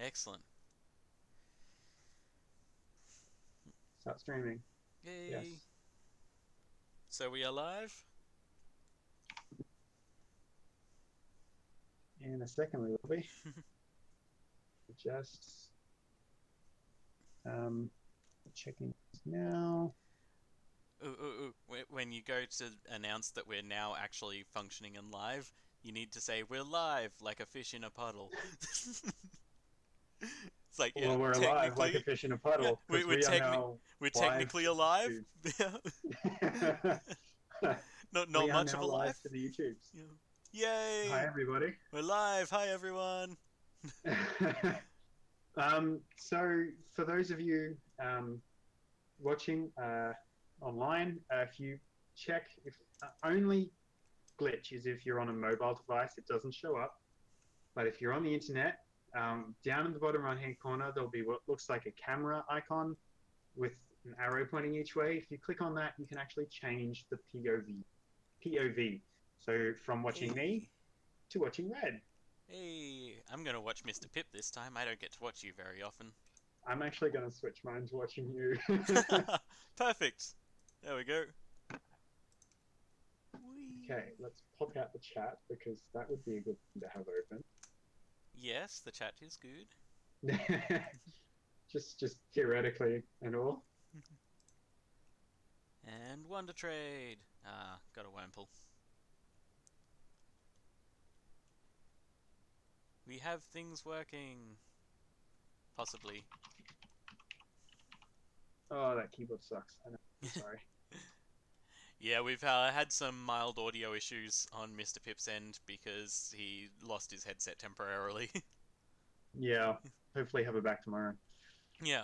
Excellent. Start streaming. Yay. Yes. So we are live? In a second we will be. Just um, checking this now. When you go to announce that we're now actually functioning and live, you need to say, we're live, like a fish in a puddle. It's like, yeah, Well, we're alive like a technically, fish in a yeah, puddle because we are now we're live technically to alive. YouTube. Yeah. Not We are much of now a live to life. the YouTubes. Yeah. Hi, Yay! everybody. We're live. Hi, everyone. So, for those of you watching online, if you check, if only glitch is if you're on a mobile device, it doesn't show up. But if you're on the internet, down in the bottom right hand corner, there'll be what looks like a camera icon with an arrow pointing each way. If you click on that, you can actually change the POV. POV. So from watching me Hey. to watching Red. Hey. I'm gonna watch Mr. Pip this time. I don't get to watch you very often. I'm actually going to switch mine to watching you. Perfect. There we go. Whee. Okay, let's pop out the chat because that would be a good thing to have open. Yes, the chat is good. just theoretically and all. And Wonder Trade. Ah, got a Wurmple. We have things working. Possibly. Oh, that keyboard sucks. I know. I'm sorry. Yeah, we've had some mild audio issues on Mr. Pip's end because he lost his headset temporarily. Yeah, hopefully have it back tomorrow. Yeah.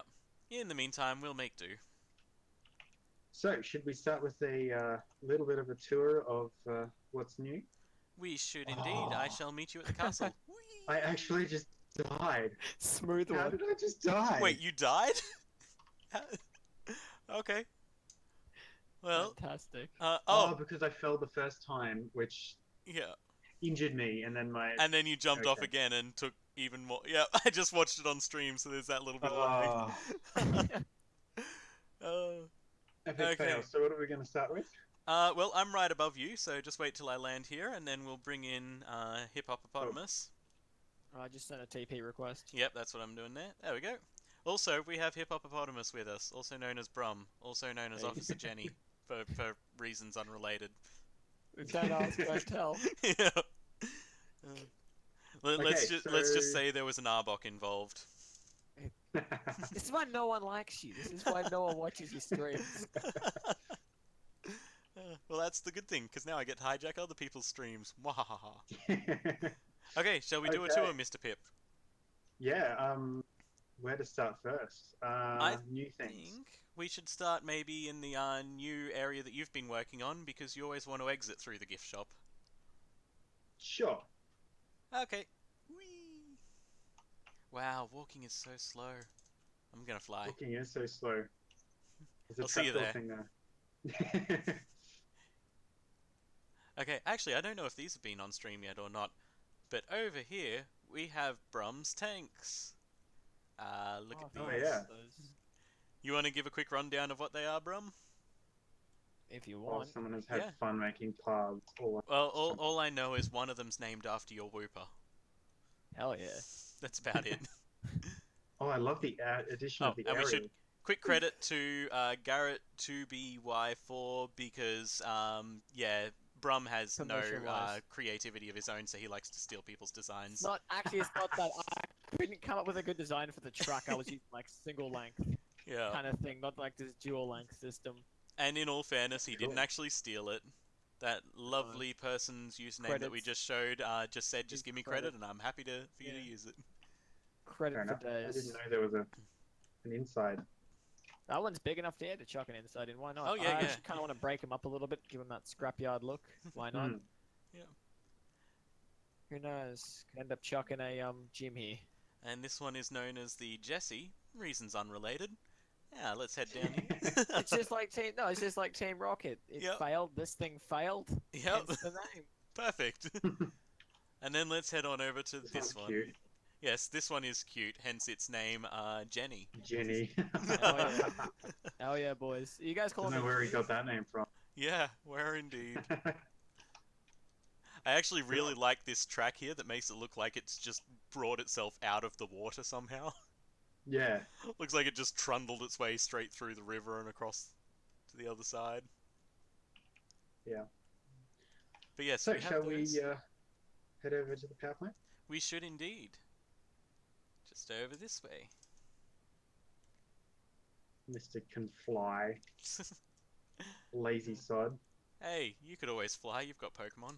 In the meantime, we'll make do. So, should we start with a little bit of a tour of what's new? We should indeed. I Oh, shall meet you at the castle. Whee! I actually just died. Smooth How one. did I just die? Wait, you died? Okay. Well, Fantastic. Oh, oh, because I fell the first time, which yeah. injured me, and then my And then you jumped off okay. again and took even more. Yeah, I just watched it on stream, so there's that little bit of lag. Oh, uh, epic fail. okay. So, what are we going to start with? Well, I'm right above you, so just wait till I land here, and then we'll bring in Oh, Hippopotamus. I just sent a TP request. Yep, that's what I'm doing there. There we go. Also, we have Hippopotamus with us, also known as Brum, also known as Hey. Officer Jenny, for reasons unrelated. Don't ask, don't tell. Yeah. Uh, okay, let's just so say there was an Arbok involved. This is why no one likes you. This is why no one watches your streams. Well, that's the good thing, because now I get to hijack other people's streams. Mwahaha. Okay, shall we do a tour, okay, Mr. Pip? yeah. Where to start first? I New things. think we should start maybe in the new area that you've been working on, because you always want to exit through the gift shop. Sure. Okay. Whee! Wow, walking is so slow. I'm gonna fly. Walking is so slow. There's a I'll see you trapdoor there. thing there. Okay, actually, I don't know if these have been on stream yet or not, but over here we have Brum's tanks. Look Oh, at Oh these. yeah. those. You want to give a quick rundown of what they are, Brum? If you Well, want. someone has had Yeah. fun making paths all Well, around something. all I know is one of them's named after your Wooper. Hell yeah. That's about it. Oh, I love the addition of Oh, the and we should aerial. quick credit to Garrett2BY4 because yeah, Brum has no Permission-wise. creativity of his own, so he likes to steal people's It's designs. not, actually, it's not that. I couldn't come up with a good design for the truck. I was using, like, single length Yeah. kind of thing, not like this dual length system. And in all fairness, he didn't Cool. actually steal it. That lovely person's username that we Credits. just showed just said, "Just Give give me credit. credit, and I'm happy for you to Yeah. use it." Fair Credit for enough. I didn't days. know there was an inside. That one's big enough there to chuck an inside in. Why not? Oh I yeah, yeah, actually kind of want to break him up a little bit, give him that scrapyard look. Why not? Hmm. yeah. Who knows? Could end up chucking a gym here. And this one is known as the Jesse. Reasons unrelated. Yeah, let's head down here. It's just like Team. No, it's just like Team Rocket. It Yep. failed. This thing failed. Yep. Hence the name. Perfect. And then let's head on over to This this one's cute. one. Yes, this one is cute, hence its name, Jenny. Jenny. Oh yeah. Oh yeah, boys. You guys Don't calling know me where he Jenny? got that name from. Yeah, where indeed. I actually really like this track here that makes it look like it's just brought itself out of the water somehow. Yeah. Looks like it just trundled its way straight through the river and across to the other side. Yeah. But yes, So we have shall those. we head over to the power plant? We should indeed. Just over this way. Mr. Can Fly. Lazy sod. Hey, you could always fly, you've got Pokemon.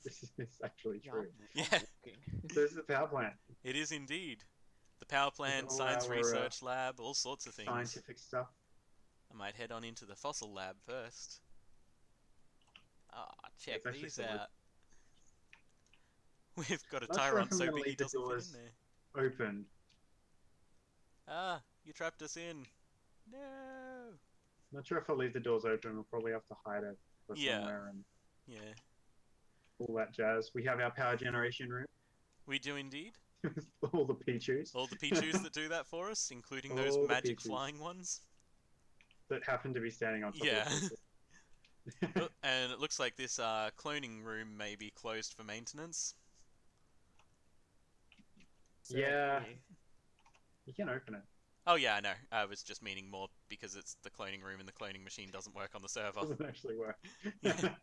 This is actually Yeah, true. Yeah. walking. So this is the power plant. It is indeed. The power plant, all science our, research lab, all sorts of things. Scientific stuff. I might head on into the fossil lab first. Ah, check It's actually these solid. out. We've got a Not sure if Tyrant I'm so gonna big he leave the doesn't fit in doors there. open. Ah, you trapped us in. No. Not sure if I'll leave the doors open. We'll probably have to hide it for Yeah. somewhere and Yeah, all that jazz. We have our power generation room. we do indeed. All the Pichus. All the Pichus that do that for us, including those All the magic Pichus. flying ones. that happen to be standing on top Yeah. of the Oh, and it looks like this cloning room may be closed for maintenance. Yeah. Certainly. You can open it. Oh yeah, I know. I was just meaning more because it's the cloning room and the cloning machine doesn't work on the server. Doesn't actually work. Yeah.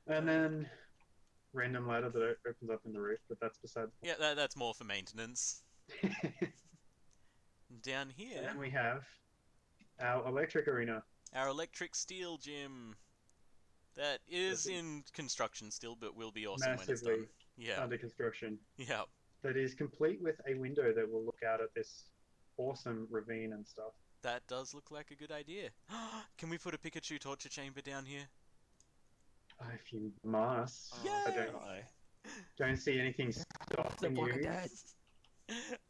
And then random ladder that opens up in the roof, but that's beside. Yeah, that's more for maintenance. Down here, And we have our electric arena. our electric steel gym. That is This is in construction still, but will be awesome when it's massively done. Yeah, under construction. yeah. That is complete with a window that will look out at this awesome ravine and stuff. That does look like a good idea. Can we put a Pikachu torture chamber down here? If you must. Oh, Yay! I don't see anything It's a stopping block of you. dirt.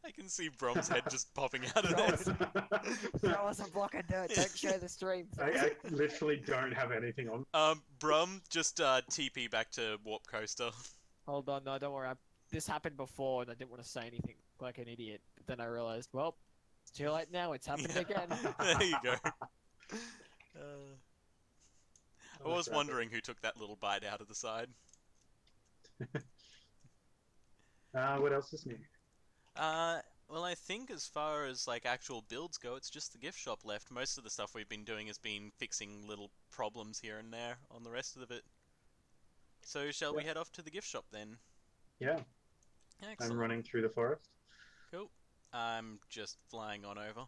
I can see Brom's head just popping out of Throw there. us, throw us a block of dirt. Don't share the stream. I literally don't have anything on. Brom, just TP back to Warp Coaster. Hold on, no, don't worry. This happened before, and I didn't want to say anything like an idiot. But then I realized, well, it's too late now. It's happened Yeah. again. There you go. I Oh, was crap. wondering who took that little bite out of the side. What else is new? Well, I think as far as like actual builds go, it's just the gift shop left. Most of the stuff we've been doing has been fixing little problems here and there on the rest of it. So shall we Yeah. head off to the gift shop then? Yeah, Excellent. I'm running through the forest. Cool. I'm just flying on over.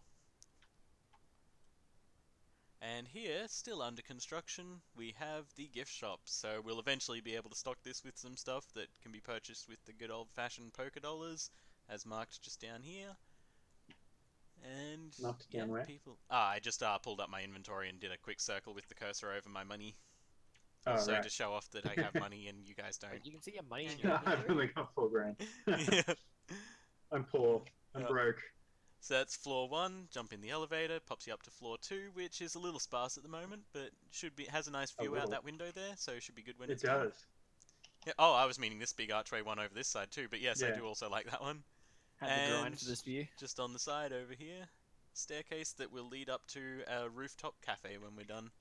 And here, still under construction, we have the gift shop. So we'll eventually be able to stock this with some stuff that can be purchased with the good old-fashioned poker dollars, as marked just down here. And Marked yeah, down where? people. I just pulled up my inventory and did a quick circle with the cursor over my money. Oh, Also right. to show off that I have money and you guys don't. You can see your money in your I've inventory. only got $4,000. Yeah. I'm poor. I'm Yeah. broke. So that's floor 1, jump in the elevator, pops you up to floor 2, which is a little sparse at the moment, but should be has a nice view out little. that window there, so it should be good when It it's done. does. Yeah, oh, I was meaning this big archway one over this side too, but yes, I Yeah. do also like that one. Had to grind And for this view. just on the side over here, staircase that will lead up to a rooftop cafe when we're done.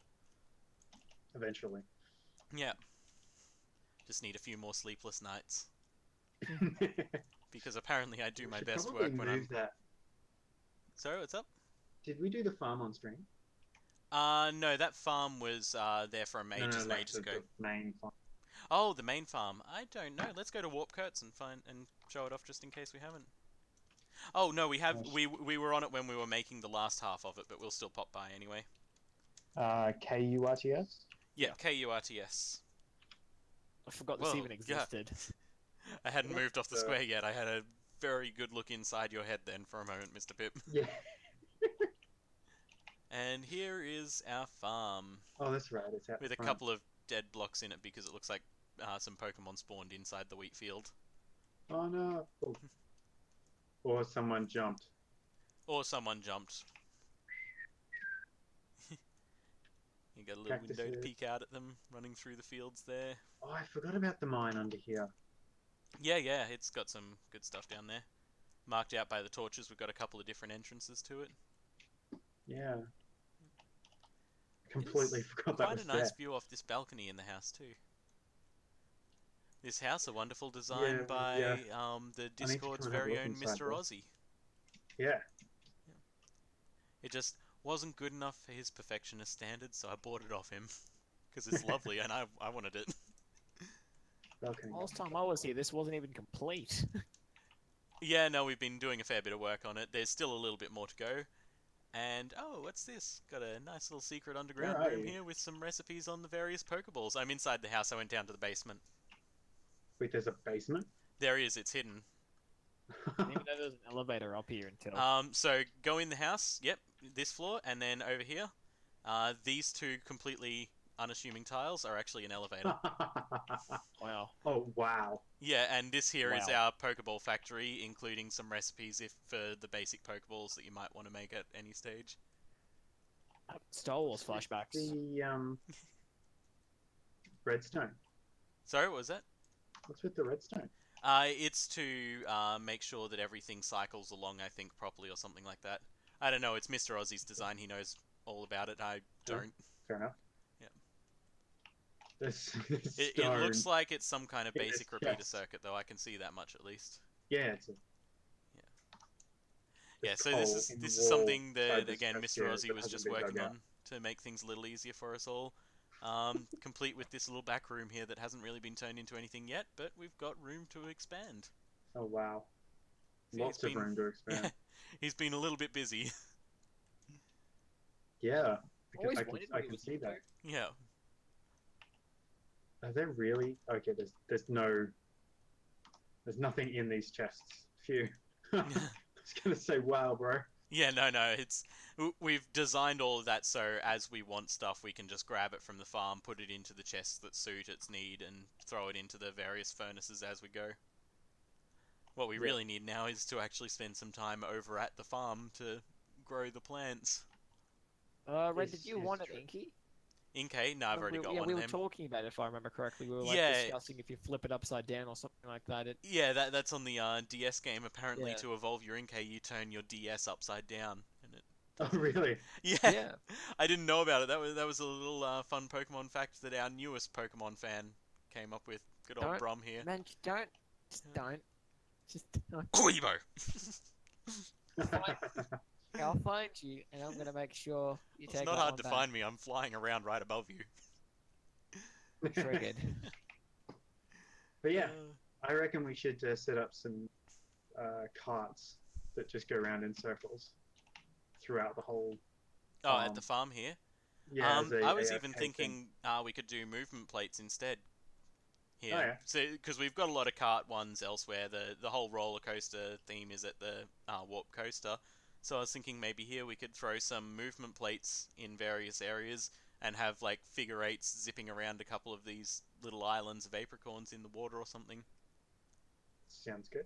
Eventually. Yeah. Just need a few more sleepless nights. Because apparently I do my Should best probably work when I'm... move that. Sorry, what's up? Did we do the farm on stream? No, that farm was there from ages and like ages the ago. main farm. Oh, the main farm. I don't know. Let's go to Warp Kurtz and find and show it off just in case we haven't. Oh no, we have. Yes. We were on it when we were making the last half of it, but we'll still pop by anyway. KURTS? Yeah, KURTS. I forgot this Whoa, even yeah. existed. I hadn't moved off the So- square yet. I had a very good look inside your head then for a moment, Mr. Pip. Yeah. And here is our farm Oh, that's right. It's out with a front. couple of dead blocks in it because it looks like some Pokemon spawned inside the wheat field. Oh no. Oh. Or someone jumped. Or someone jumped. You got a little window to Cactuses. peek out at them running through the fields there. Oh, I forgot about the mine under here. Yeah, yeah, it's got some good stuff down there. Marked out by the torches, we've got a couple of different entrances to it. Yeah. It Completely is forgot that quite was a nice there. view off this balcony in the house too. This house, a wonderful Yeah, design by the I need to Discord's come and have a very look own inside Mr. this. Aussie. Yeah. It just wasn't good enough for his perfectionist standards, so I bought it off him. Because it's lovely and I wanted it. Balcony. Last time I was here, this wasn't even complete. Yeah, no, we've been doing a fair bit of work on it. There's still a little bit more to go. And, oh, what's this? Got a nice little secret underground Where are room you? here with some recipes on the various Pokeballs. I'm inside the house, I went down to the basement. Wait, there's a basement? There he is, it's hidden. I didn't even know there was an elevator up here until. So go in the house, yep, this floor, and then over here. These two completely unassuming tiles are actually an elevator. Wow. Oh, wow. Yeah, and this here is Wow. our Pokeball factory, including some recipes for the basic Pokeballs that you might want to make at any stage. Star Wars flashbacks. The redstone. Sorry, what was that? What's with the redstone? It's to make sure that everything cycles along, I think, properly or something like that. I don't know, it's Mr. Aussie's design, he knows all about it, I don't. Fair enough. Yeah. This It looks like it's some kind of It is, basic repeater yes. circuit, though, I can see that much at least. Yeah, it's a... Yeah, so hole this in is the wall something that, inside this again, chest Mr. here Aussie that was hasn't just been dug working out. on to make things a little easier for us all. Complete with this little back room here that hasn't really been turned into anything yet, but we've got room to expand. Oh, wow. He's Lots of been- room to expand. Yeah, he's been a little bit busy. Yeah, Always I wondered can, what I he can was see into. that. Yeah. Are there really? Okay, there's nothing in these chests. Phew. I was gonna say, wow, bro. Yeah, no, we've designed all of that so as we want stuff, we can just grab it from the farm, put it into the chests that suit its need, and throw it into the various furnaces as we go. What we Yeah. really need now is to actually spend some time over at the farm to grow the plants. Red, This did you is want an true. Inky? Inkay? No, I've already got Yeah, one we of were them. talking about it, if I remember correctly. We were like Yeah. discussing if you flip it upside down or something like that. Yeah, that's on the DS game. Apparently, Yeah. to evolve your Inkay, you turn your DS upside down, and it. Oh, really? Yeah, Yeah. I didn't know about it. That was a little fun Pokemon fact that our newest Pokemon fan came up with. Good old Don't- Brom here. Man, don't. Just Yeah. don't. Just don't. Queebo! I'll find you, and I'm gonna make sure you It's take not that hard one to back. find me. I'm flying around right above you. Triggered. But yeah, I reckon we should set up some carts that just go around in circles throughout the whole. Oh, at the farm here. Yeah, as a I was AFK even thing. thinking we could do movement plates instead. Here, Oh, yeah. so because we've got a lot of cart ones elsewhere. The whole roller coaster theme is at the Warp Coaster. So I was thinking maybe here we could throw some movement plates in various areas and have like figure eights zipping around a couple of these little islands of apricorns in the water or something. Sounds good.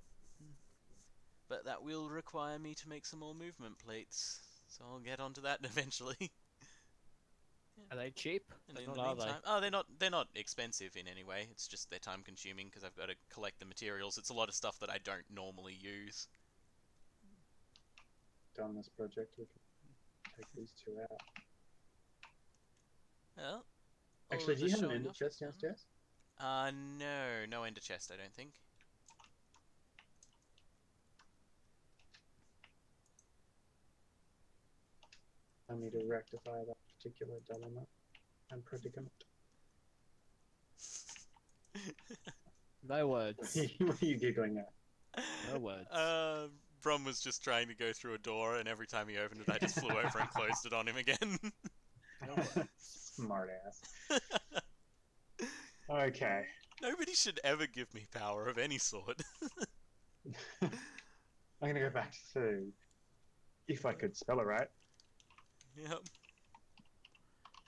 But that will require me to make some more movement plates. So I'll get onto that eventually. Are they cheap? And If in not, the are they? meantime, oh, they're not expensive in any way. It's just they're time consuming because I've got to collect the materials. It's a lot of stuff that I don't normally use. Done this project, we can take these two out. Well, all Actually, of do you the have an showing ender off chest is done. downstairs? No ender chest, I don't think. I need to rectify that particular dilemma and predicament. No words. What are you giggling at? No words. Brom was just trying to go through a door, and every time he opened it, I just flew over and closed it on him again. No words. Smart ass. Okay. Nobody should ever give me power of any sort. I'm gonna go back to if I could spell it right. Yep.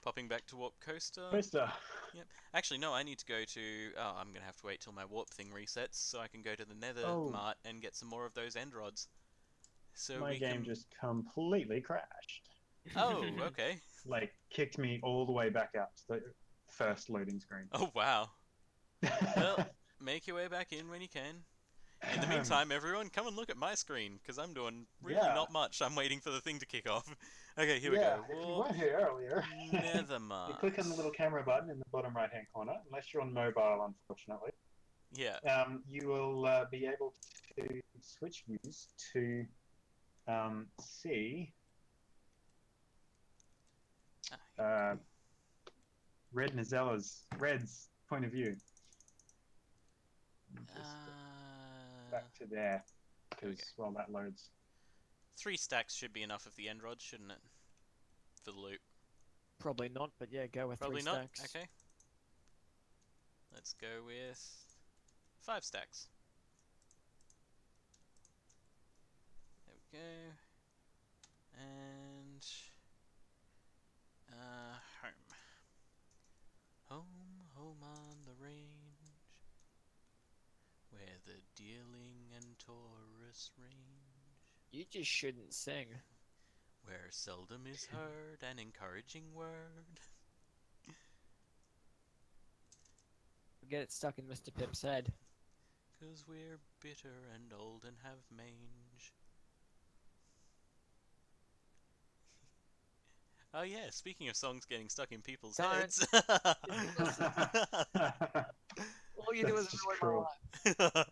Popping back to Warp Coaster. Coaster. Actually, no, I need to go to... Oh, I'm going to have to wait till my warp thing resets so I can go to the Nether Oh. Mart and get some more of those end rods. So My we game can... just completely crashed. Oh, okay. Like kicked me all the way back out to the first loading screen. Oh, wow. Well, make your way back in when you can. In the meantime, everyone, come and look at my screen, because I'm doing really Yeah. not much. I'm waiting for the thing to kick off. Okay, here we yeah, go. if you Warp weren't here earlier, Nethermart. you click on the little camera button in the bottom right-hand corner, unless you're on mobile, unfortunately. Yeah. You will be able to switch views to see Red's point of view. Just back to there, because okay. while that loads. 3 stacks should be enough of the end rod, shouldn't it? For the loot. Probably not, but yeah, go with Probably 3 not. stacks. Okay. Let's go with 5 stacks. There we go. And home. Home on the range, where the deerling and Taurus range, You just shouldn't sing. where seldom is heard an encouraging word. Get it stuck in Mr. Pip's head. 'Cause we're bitter and old and have mange. Oh yeah, speaking of songs getting stuck in people's Don't. heads. All you do is That's just ruin my cruel. life.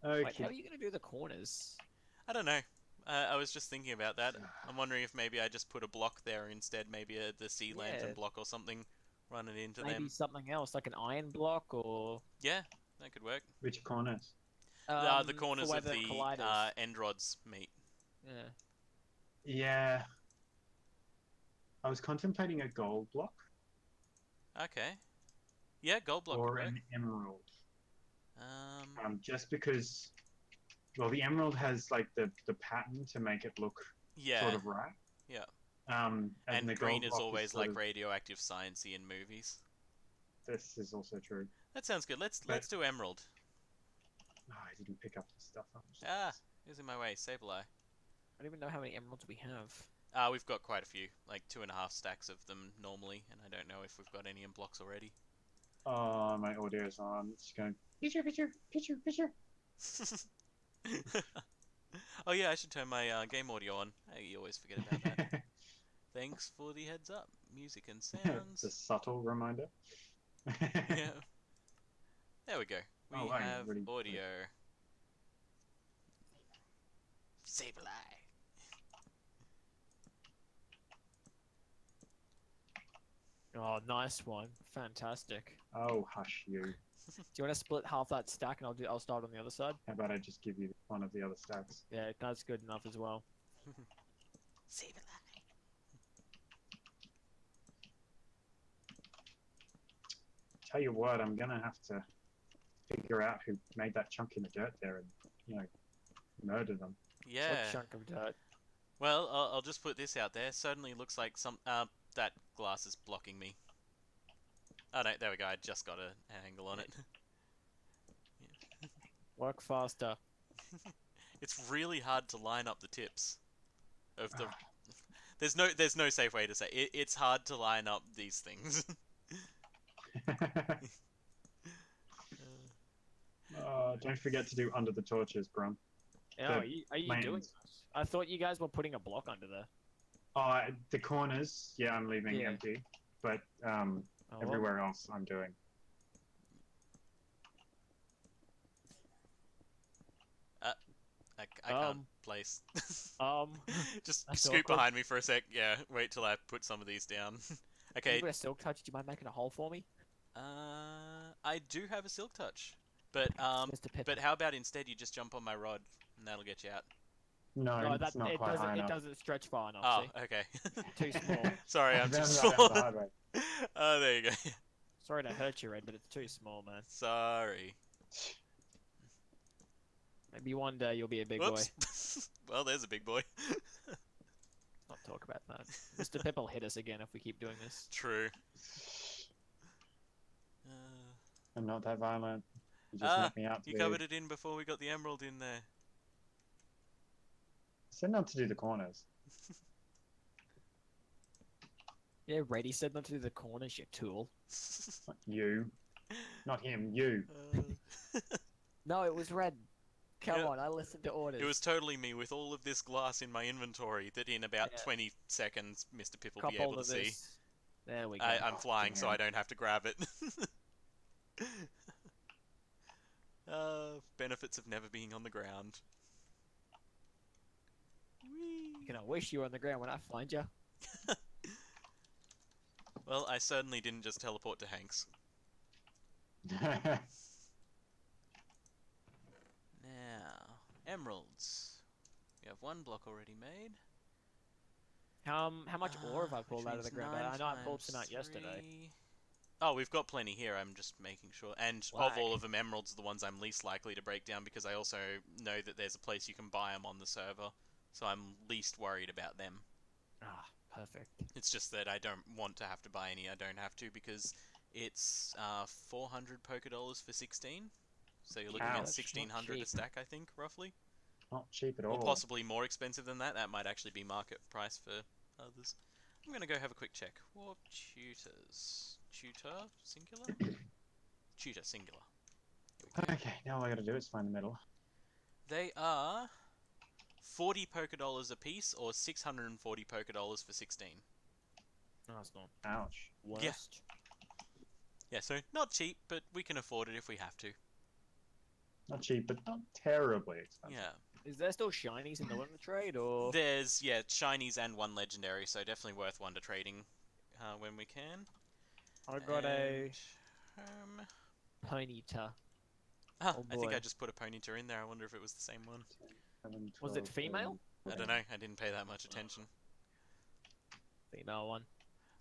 Okay. Wait, how are you going to do the corners? I don't know. I was just thinking about that. I'm wondering if maybe I just put a block there instead, maybe the sea lantern Yeah. block or something, run it into Maybe them. something else, like an iron block or... Yeah, that could work. Which corners? The corners for where of the colliders. end rods meet. Yeah. Yeah. I was contemplating a gold block Okay. Yeah, gold block or could work. an emerald. Um, Just because, well, the emerald has like the pattern to make it look yeah. sort of right. Yeah. And And the green gold is block always sort like of- radioactive sciencey in movies. This is also true. That sounds good. Let's do emerald. Oh, I didn't pick up the stuff. Who's in my way? Sableye. I don't even know how many emeralds we have. We've got quite a few, like 2.5 stacks of them normally, and I don't know if we've got any in blocks already. Oh, my audio's on. It's going. Picture. Oh yeah, I should turn my game audio on. You always forget about that. Thanks for the heads up. Music and sounds. It's a subtle reminder. Yeah. There we go. We Oh, wow, have really- audio. Sableye. Oh, nice one. Fantastic. Oh, hush you. Do you want to split half that stack and I'll start on the other side? How about I just give you one of the other stacks? Yeah, that's good enough as well. Sableye. Tell you what, I'm gonna have to figure out who made that chunk in the dirt there and, murder them. Yeah. What chunk of dirt? Well, I'll just put this out there. Certainly looks like that glass is blocking me. Oh no, there we go. I just got an angle on it. Work faster. It's really hard to line up the tips of the. There's no safe way to say it. It's hard to line up these things. Don't forget to do under the torches, Brum. Oh, are you doing lanes. this? I thought you guys were putting a block under there. The corners, yeah, I'm leaving Yeah. empty, but Oh, well. everywhere else I'm doing. I can't place. Just That's scoot awkward. behind me for a sec. Yeah, wait till I put some of these down. Okay. You got a silk touch? Do you mind making a hole for me? I do have a silk touch, but Mr. Pip. how about instead you just jump on my rod and that'll get you out. No, No, it's not it quite high doesn't. It enough. doesn't stretch far enough. Oh, See? okay. Too small. Sorry, I'm too Found that small. out the hard way. Oh, there you go. Sorry to hurt you, Red, but it's too small, man. Sorry. Maybe one day you'll be a big boy. Whoops. Well, there's a big boy. Let's not talk about that. Mr. Pip will hit us again if we keep doing this. True. I'm not that violent. You just knocked me out. You covered it in before we got the emerald in there. I said not to do the corners. Yeah, Reddy said not to do the corners, you tool. Not you. Not him, you. No, it was Red. Come Yep. on, I listened to orders. It was totally me with all of this glass in my inventory that in about Yeah. 20 seconds Mr. Pip will Cop be able hold to of see. this. There we go. I'm flying, so damn. I don't have to grab it. Benefits of never being on the ground. Whee! You know, wish you were on the ground when I find you. Well, I certainly didn't just teleport to Hanks. Now, emeralds. We have one block already made. How much ore have I Which pulled out of the means ground? 9 I know I pulled times some out yesterday. 3. Oh, we've got plenty here, I'm just making sure. And of Why? all of them, emeralds are the ones I'm least likely to break down because I also know that there's a place you can buy them on the server. So I'm least worried about them. Ah, perfect. It's just that I don't want to have to buy any. I don't have to because it's 400 Poké Dollars for 16. So you're looking Ouch. at That's not 1600 a cheap. stack, I think, roughly. Not cheap at Or all. possibly more expensive than that. That might actually be market price for others. I'm going to go have a quick check. Warp tutors. Tutor? Singular? Tutor, singular. Here we go. Okay, now all I gotta do is find the middle. They are 40 Poké Dollars a piece or 640 Poké Dollars for 16. No, it's not. Ouch. Worst. Yeah, so not cheap, but we can afford it if we have to. Not cheap, but not terribly expensive. Yeah. Is there still shinies in the limit trade, or...? There's, yeah, shinies and one legendary, so definitely worth wonder trading when we can. I got a And, Ponyta. ah, Oh I think boy. I just put a Ponyta in there. I wonder if it was the same one. 7, Was it 12, female? 13, I don't know. I didn't pay that much attention. Female one.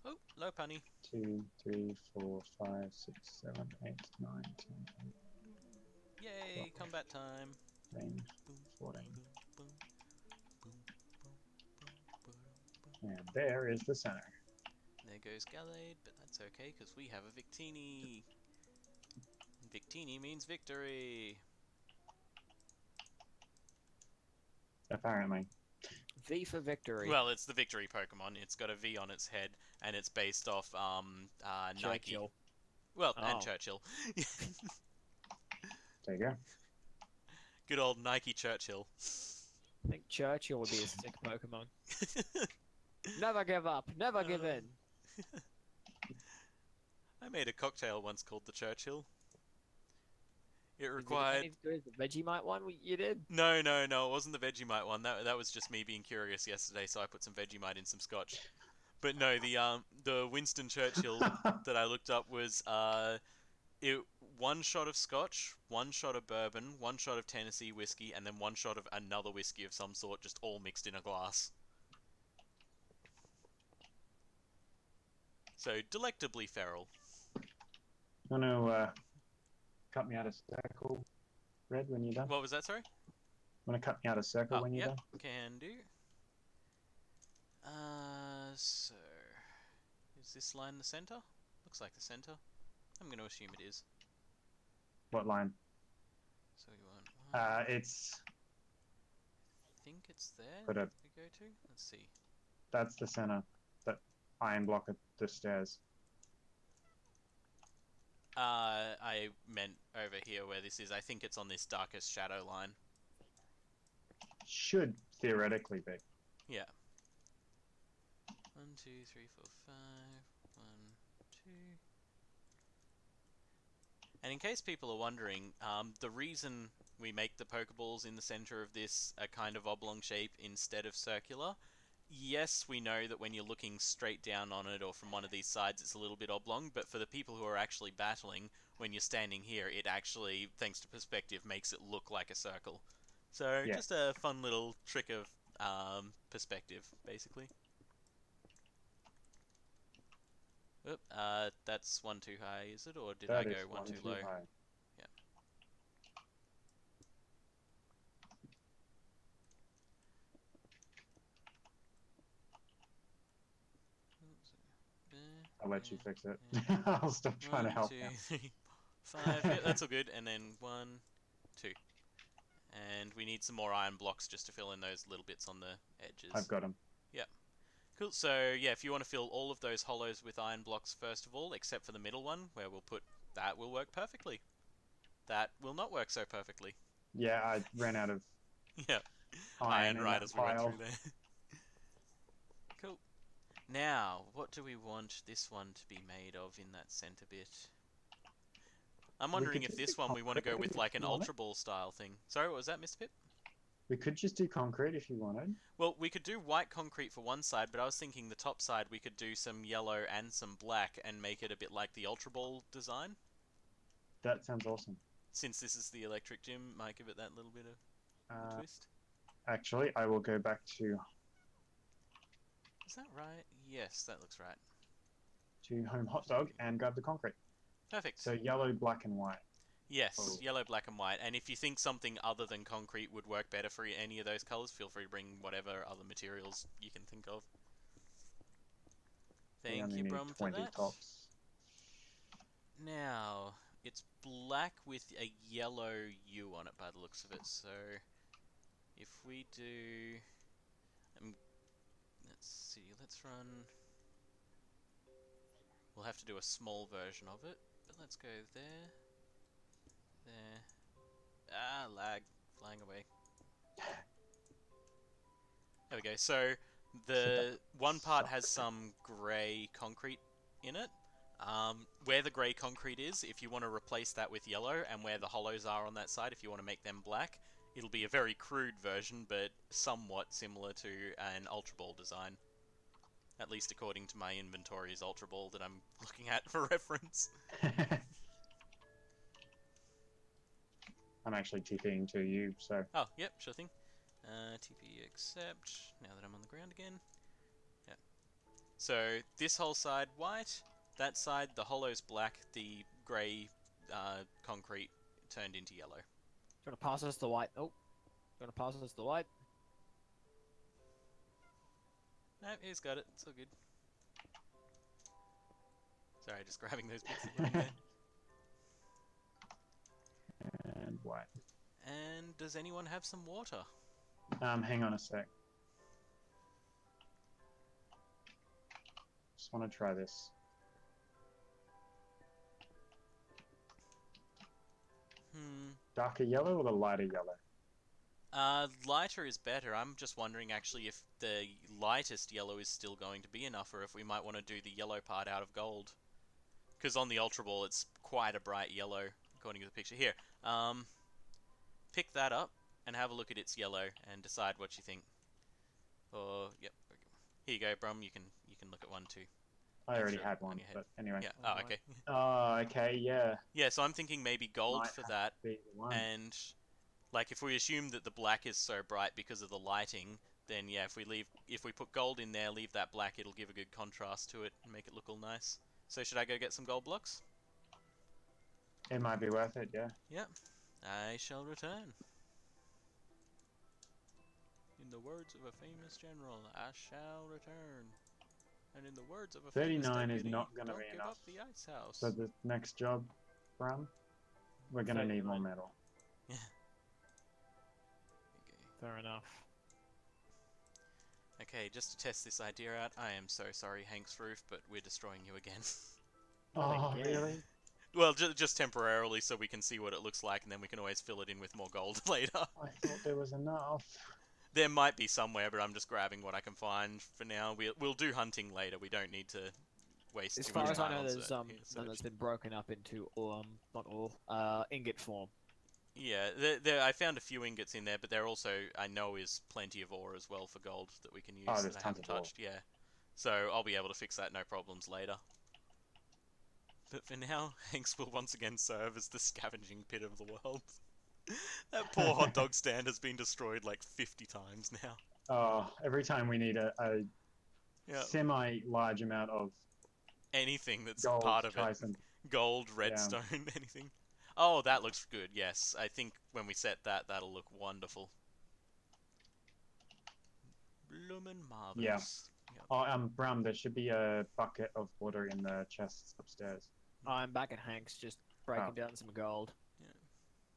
Oh, low punny. 2, 3, 4, 5, 6, 7, 8, 9, 10, Yay, combat time. 13, 14. And there is the center. There goes Gallade, but that's okay because we have a Victini. Victini means victory. Apparently. V for victory. Well, it's the victory Pokemon. It's got a V on its head, and it's based off Nike. Churchill. Well, Oh. and Churchill. There you go. Good old Nike Churchill. I think Churchill would be a sick Pokemon. Never give up. Never give in. I made a cocktail once called the Churchill. It Is it required... as good as the Vegemite one you did? No, it wasn't the Vegemite one. That was just me being curious yesterday, so I put some Vegemite in some scotch. But no, the Winston Churchill that I looked up was one shot of scotch, one shot of bourbon, one shot of Tennessee whiskey, and then one shot of another whiskey of some sort, just all mixed in a glass. So delectably feral. You want to cut me out a circle, Red, when you're done? What was that? Sorry. Want to cut me out a circle when you're yep, done? can do. So is this line the center? Looks like the center. I'm going to assume it is. What line? So we want one. It's... I think it's there. Put a- We go to. Let's see. That's the center. That iron block at the stairs. I meant over here where this is. I think it's on this darkest shadow line. Should theoretically be. Yeah. 1, 2, 3, 4, 5. 1, 2. And in case people are wondering, the reason we make the Pokeballs in the center of this a kind of oblong shape instead of circular, yes, we know that when you're looking straight down on it or from one of these sides, it's a little bit oblong, but for the people who are actually battling, when you're standing here, it actually, thanks to perspective, makes it look like a circle. So, Yeah. just a fun little trick of perspective, basically. Oop, that's one too high, is it? Or did I That go is one too low? high. I'll let you fix it. Yeah. I'll stop trying to help 1, you. 2, 3, 4, 5. Yeah, that's all good. And then 1, 2. And we need some more iron blocks just to fill in those little bits on the edges. I've got him. Cool. So yeah, if you want to fill all of those hollows with iron blocks first of all, except for the middle one, where we'll put that will work perfectly. That will not work so perfectly. Yeah, I ran out of Yeah. iron in right that as we went pile. through there. Cool. Now, what do we want this one to be made of in that center bit? I'm We wondering could if just this do one we want to go concrete with if like an you want it. Ultra Ball style thing. Sorry, what was that, Mr. Pip? We could just do concrete if you wanted. Well, we could do white concrete for one side, but I was thinking the top side we could do some yellow and some black and make it a bit like the Ultra Ball design. That sounds awesome. Since this is the electric gym, might give it that little bit of a twist. Actually, I will go back Is that right? Yes, that looks right. to Home Hot Dog and grab the concrete. Perfect. So yellow, black, and white. Yes, Oh. yellow, black, and white. And if you think something other than concrete would work better for any of those colors, feel free to bring whatever other materials you can think of. We Thank only you, need Brum, for 20 that. tops. Now, it's black with a yellow U on it by the looks of it. So, if we do... let's see, let's run... We'll have to do a small version of it, but let's go there. There. Ah, lag. Flying away. There we go. So, the one part has some grey concrete in it. Where the grey concrete is, if you want to replace that with yellow, and where the hollows are on that side, if you want to make them black, it'll be a very crude version, but somewhat similar to an Ultra Ball design. At least according to my inventory's Ultra Ball that I'm looking at for reference. I'm actually TPing to you, so... Oh, yep, sure thing. TP accept, now that I'm on the ground again. Yep. So, this whole side white, that side, the hollow's black, the grey concrete turned into yellow. Do you want to pass us the white? Oh. Do you want to pass us the white? No, he's got it, it's all good. Sorry, just grabbing those bits of there. And white. And does anyone have some water? Hang on a sec. Just want to try this. Darker yellow or the lighter yellow? Lighter is better. I'm just wondering actually if the lightest yellow is still going to be enough, or if we might want to do the yellow part out of gold. Because on the Ultra Ball it's quite a bright yellow, according to the picture. Here, pick that up and have a look at its yellow and decide what you think. Or, yep, here you go, Brum, you can look at one too. I already Sure, had one, on your head. but anyway. Yeah, oh, okay. Oh, okay, yeah. Yeah, so I'm thinking maybe gold Might for have that, to be the one. and like if we assume that the black is so bright because of the lighting, then yeah, if we put gold in there, leave that black, it'll give a good contrast to it and make it look all nice. So should I go get some gold blocks? It might be worth it, yeah. Yep. I shall return. In the words of a famous general, I shall return. And in the words of a 39 famous is deputy, not going to don't be give enough. up the ice house. So the next job, Brum, we're going to need more metal. Yeah. Fair enough. Okay, just to test this idea out, I am so sorry, Hank's Roof, but we're destroying you again. Oh, again? really? Well, just temporarily, so we can see what it looks like, and then we can always fill it in with more gold later. I thought there was enough. There might be somewhere, but I'm just grabbing what I can find for now. We'll do hunting later. We don't need to waste As too far much as I time know, on there's here none that's search. been broken up into not all ingot form. Yeah, I found a few ingots in there, but there also, I know, is plenty of ore as well for gold that we can use Oh, that there's I tons haven't of ore. touched. Yeah, so I'll be able to fix that no problems later. But for now, Hanks will once again serve as the scavenging pit of the world. That poor hot dog stand has been destroyed like 50 times now. Oh, every time we need a Yeah, semi-large amount of anything that's gold, part of it. Tyson. Gold, redstone, anything. Oh, that looks good, yes. I think when we set that, that'll look wonderful. Bloomin' marvellous. Yep. Oh, Bram, there should be a bucket of water in the chests upstairs. I'm back at Hank's, just breaking down some gold.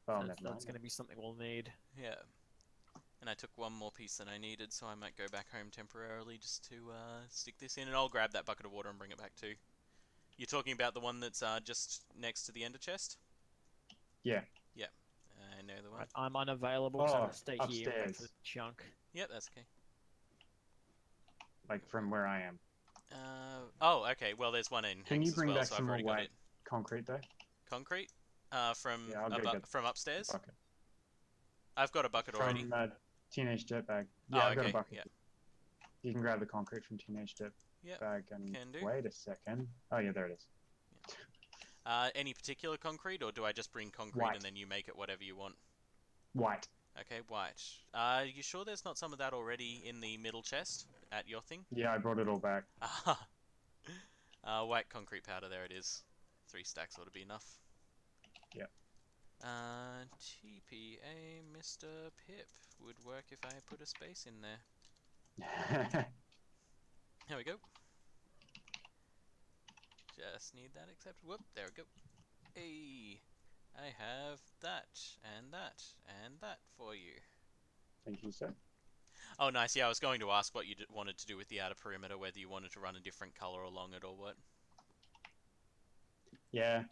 Oh, So never that's mind. going to be something we'll need. Yeah. And I took one more piece than I needed, so I might go back home temporarily just to stick this in, and I'll grab that bucket of water and bring it back too. You're talking about the one that's just next to the ender chest? Yeah. Yeah, I know the one. Right, I'm unavailable, so I'm gonna stay here and wait upstairs. for the chunk. Yep, that's okay. Like from where I am. Oh, okay. Well, there's one in Can Hanks you bring as well, back so some I've more already got white it. concrete though? Concrete? From Yeah, I'll go get from upstairs? Bucket. I've got a bucket already. From Teenage Dirtbag. Yeah, I've got a okay, bucket. yeah. You can grab the concrete from Teenage Yep, Dirtbag and can do. wait a second. Oh yeah, there it is. Any particular concrete, or do I just bring concrete White. and then you make it whatever you want? White. Okay, white. You sure there's not some of that already in the middle chest at your thing? Yeah, I brought it all back. White concrete powder, there it is. 3 stacks ought to be enough. Yep. TPA Mr. Pip would work if I put a space in there. There we go. Just need that accepted. Whoop, there we go. Hey, I have that, and that, and that for you. Thank you, sir. Oh, nice. Yeah, I was going to ask what you wanted to do with the outer perimeter, whether you wanted to run a different color along it or what. Yeah.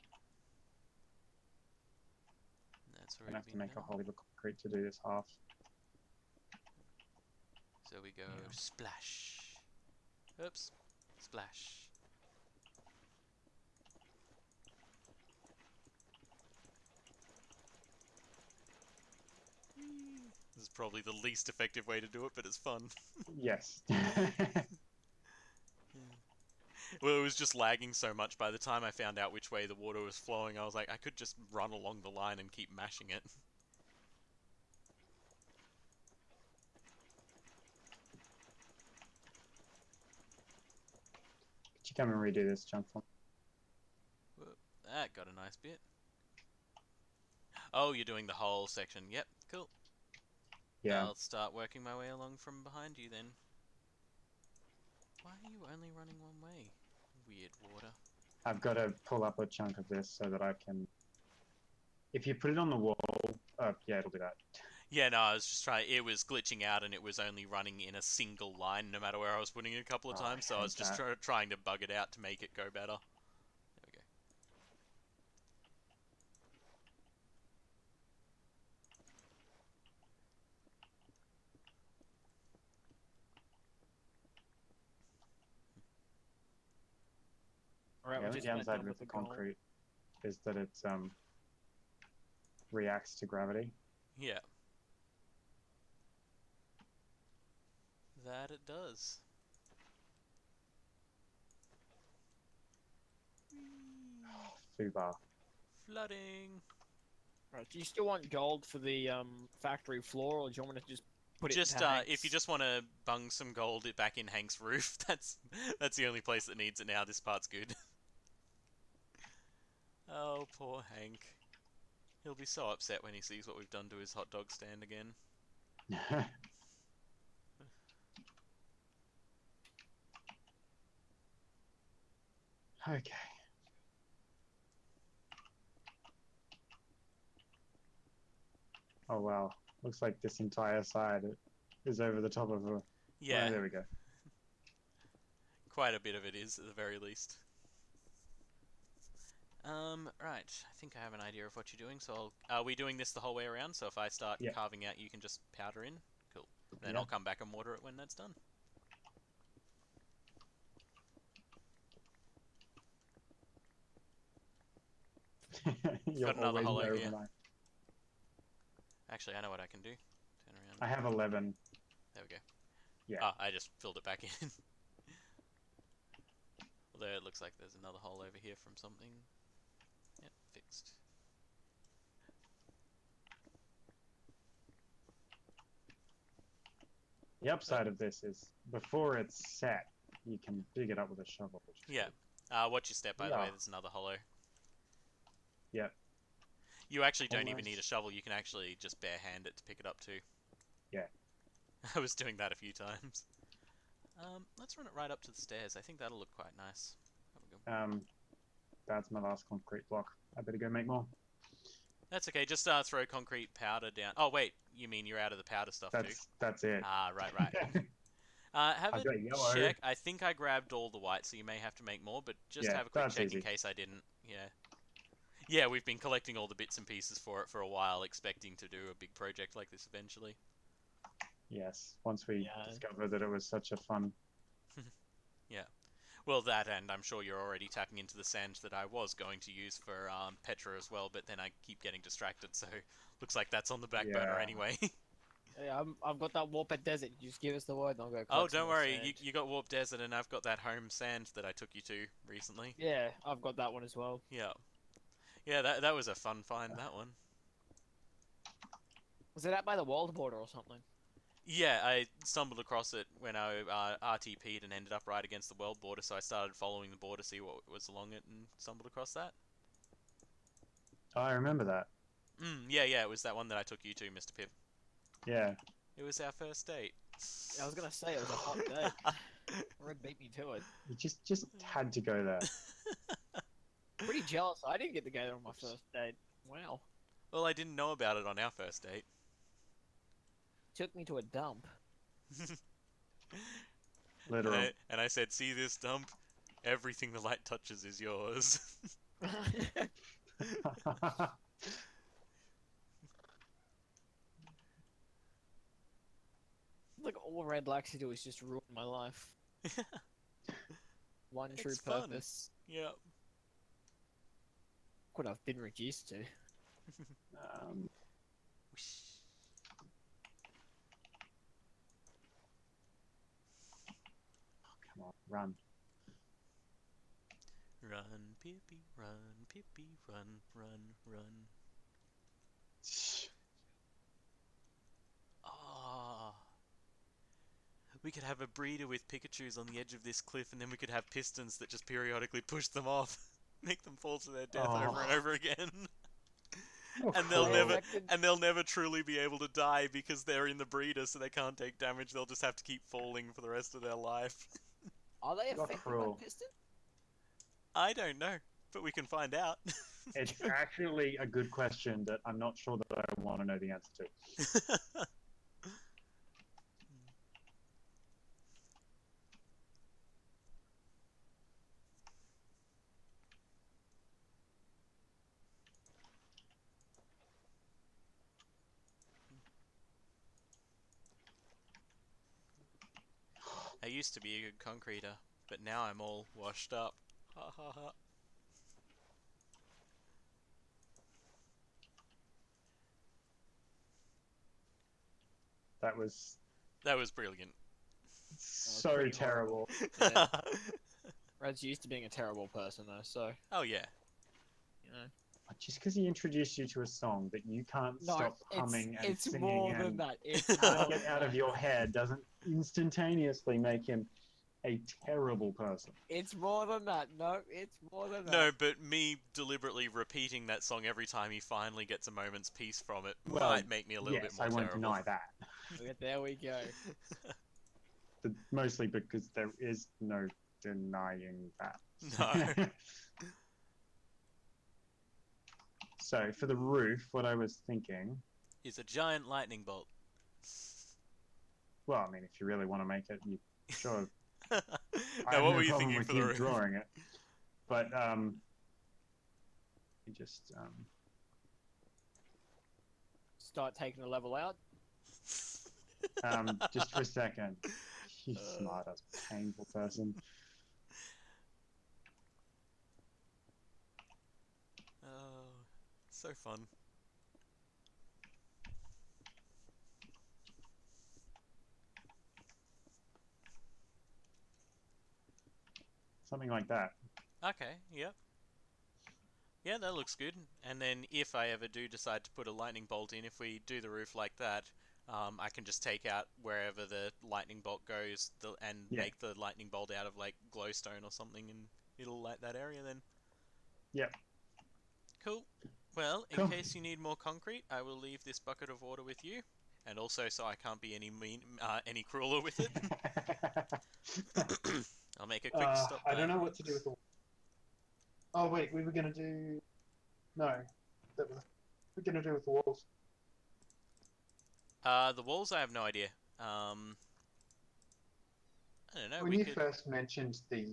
That's I'm gonna already have to been make a done. whole heap of concrete to do this half. So we go Yeah. splash. Oops. Splash. This is probably the least effective way to do it, but it's fun. Yes. Well, it was just lagging so much by the time I found out which way the water was flowing. I was like, I could just run along the line and keep mashing it. Could you come and redo this chunk for me? Whoop, that got a nice bit. Oh, you're doing the whole section. Yep, cool. Yeah. I'll start working my way along from behind you then. Why are you only running one way? Weird water. I've got to pull up a chunk of this so that I can... If you put it on the wall... yeah, it'll do that. Yeah, no, I was just trying. It was glitching out and it was only running in a single line no matter where I was putting it a couple of Oh, times, so I was hate just that. trying to bug it out to make it go better. There we go. Alright, Yeah, we're the just about downside done with with the gold. concrete is that it reacts to gravity. Yeah. That it does. Fubar. Flooding. Right, do you still want gold for the factory floor, or do you want me to just put it Just into Hank's? if you just want to bung some gold back in Hank's roof, that's the only place that needs it now. This part's good. Oh, poor Hank. He'll be so upset when he sees what we've done to his hot dog stand again. Okay. Oh wow. Looks like this entire side is over the top of a... Yeah, Oh, there we go. quite a bit of it is, at the very least. Right. I think I have an idea of what you're doing, so are we doing this the whole way around? So if I start Yeah. carving out, you can just powder in? Cool. Then Yeah. I'll come back and water it when that's done. You'll Got another always hole over know here. when Actually, I know what I can do. Turn around. I have 11. There we go. Yeah. Ah, I just filled it back in. Although it looks like there's another hole over here from something. Yep, fixed. The upside of this is before it's set, you can dig it up with a shovel. Which is Yeah. good. Watch your step, by the way. Yeah. There's another hollow. Yep. You actually don't even Almost. need a shovel. You can actually just bare hand it to pick it up too. Yeah. I was doing that a few times. Let's run it right up to the stairs. I think that'll look quite nice. Have a go. That's my last concrete block. I better go make more. That's okay. Just throw concrete powder down. Oh wait, you mean you're out of the powder stuff too? That's it. Ah, right. Have I've a got yellow. check. I think I grabbed all the white, so you may have to make more, but just Yeah, have a quick that's check easy. in case I didn't. Yeah. Yeah, we've been collecting all the bits and pieces for it for a while, expecting to do a big project like this eventually. Yes, once we Yeah. discovered that it was such a fun. Yeah. Well, that, and I'm sure you're already tapping into the sand that I was going to use for Petra as well, but then I keep getting distracted, so looks like that's on the back burner Yeah. anyway. Yeah, I've got that warped desert. You just give us the word and I'll go collect Oh, some don't more worry, sand. you got Warp Desert, and I've got that home sand that I took you to recently. Yeah, I've got that one as well. Yeah. Yeah, that was a fun find, that one. Was it out by the world border or something? Yeah, I stumbled across it when I RTP'd and ended up right against the world border, so I started following the border to see what was along it and stumbled across that. Oh, I remember that. Yeah, it was that one that I took you to, Mr. Pip. Yeah. It was our first date. I was gonna say it was a hot day. Red beat me to it. You just had to go there. Pretty jealous. I didn't get to go there on my first date. Wow. Well, I didn't know about it on our first date. Took me to a dump. Literal. And I said, see this dump? Everything the light touches is yours. Like all Red likes to do is just ruin my life. One true It's fun. purpose. Yeah. What I've been reduced to. um, come on, run. Run, Pippi, run, Pippi, run. Ah. We could have a breeder with Pikachus on the edge of this cliff, and then we could have pistons that just periodically push them off, make them fall to their death over and over again. Oh, And they'll cool. never truly be able to die because they're in the breeder, so they can't take damage. They'll just have to keep falling for the rest of their life. Are they Not affected cruel. by piston? I don't know, but we can find out. It's actually a good question that I'm not sure that I want to know the answer to. I used to be a good concreter, but now I'm all washed up. Ha ha ha. That was brilliant. so pretty terrible. Yeah. Red's used to being a terrible person though, so Oh yeah. you know. Just because he introduced you to a song that you can't stop humming and it's singing more and than that. It's can't get out of your head doesn't instantaneously make him a terrible person. It's more than that. No, it's more than that. No, but me deliberately repeating that song every time he finally gets a moment's peace from it Well, might make me a little bit Yes, more I won't terrible. deny that. Okay, there we go. But mostly because there is no denying that. No. So for the roof, what I was thinking, It's a giant lightning bolt. well, I mean, if you really want to make it, you sure. Now, I have what no were you problem thinking with for the you roof? drawing it, but you just Start taking the level out. just for a second. You smart ass painful person. Oh, so fun. Something like that. Okay, yep. Yeah, that looks good. And then if I ever do decide to put a lightning bolt in, if we do the roof like that, I can just take out wherever the lightning bolt goes and make the lightning bolt out of like glowstone or something, and it'll light that area then. Yep. Cool. Well, in Cool. case you need more concrete, I will leave this bucket of water with you, and also so I can't be any crueler with it. I'll make a quick stop. I don't know what to do with the. Oh wait, we were gonna do. No, that was we gonna do with the walls? The walls, I have no idea. I don't know. When We you could. first mentioned the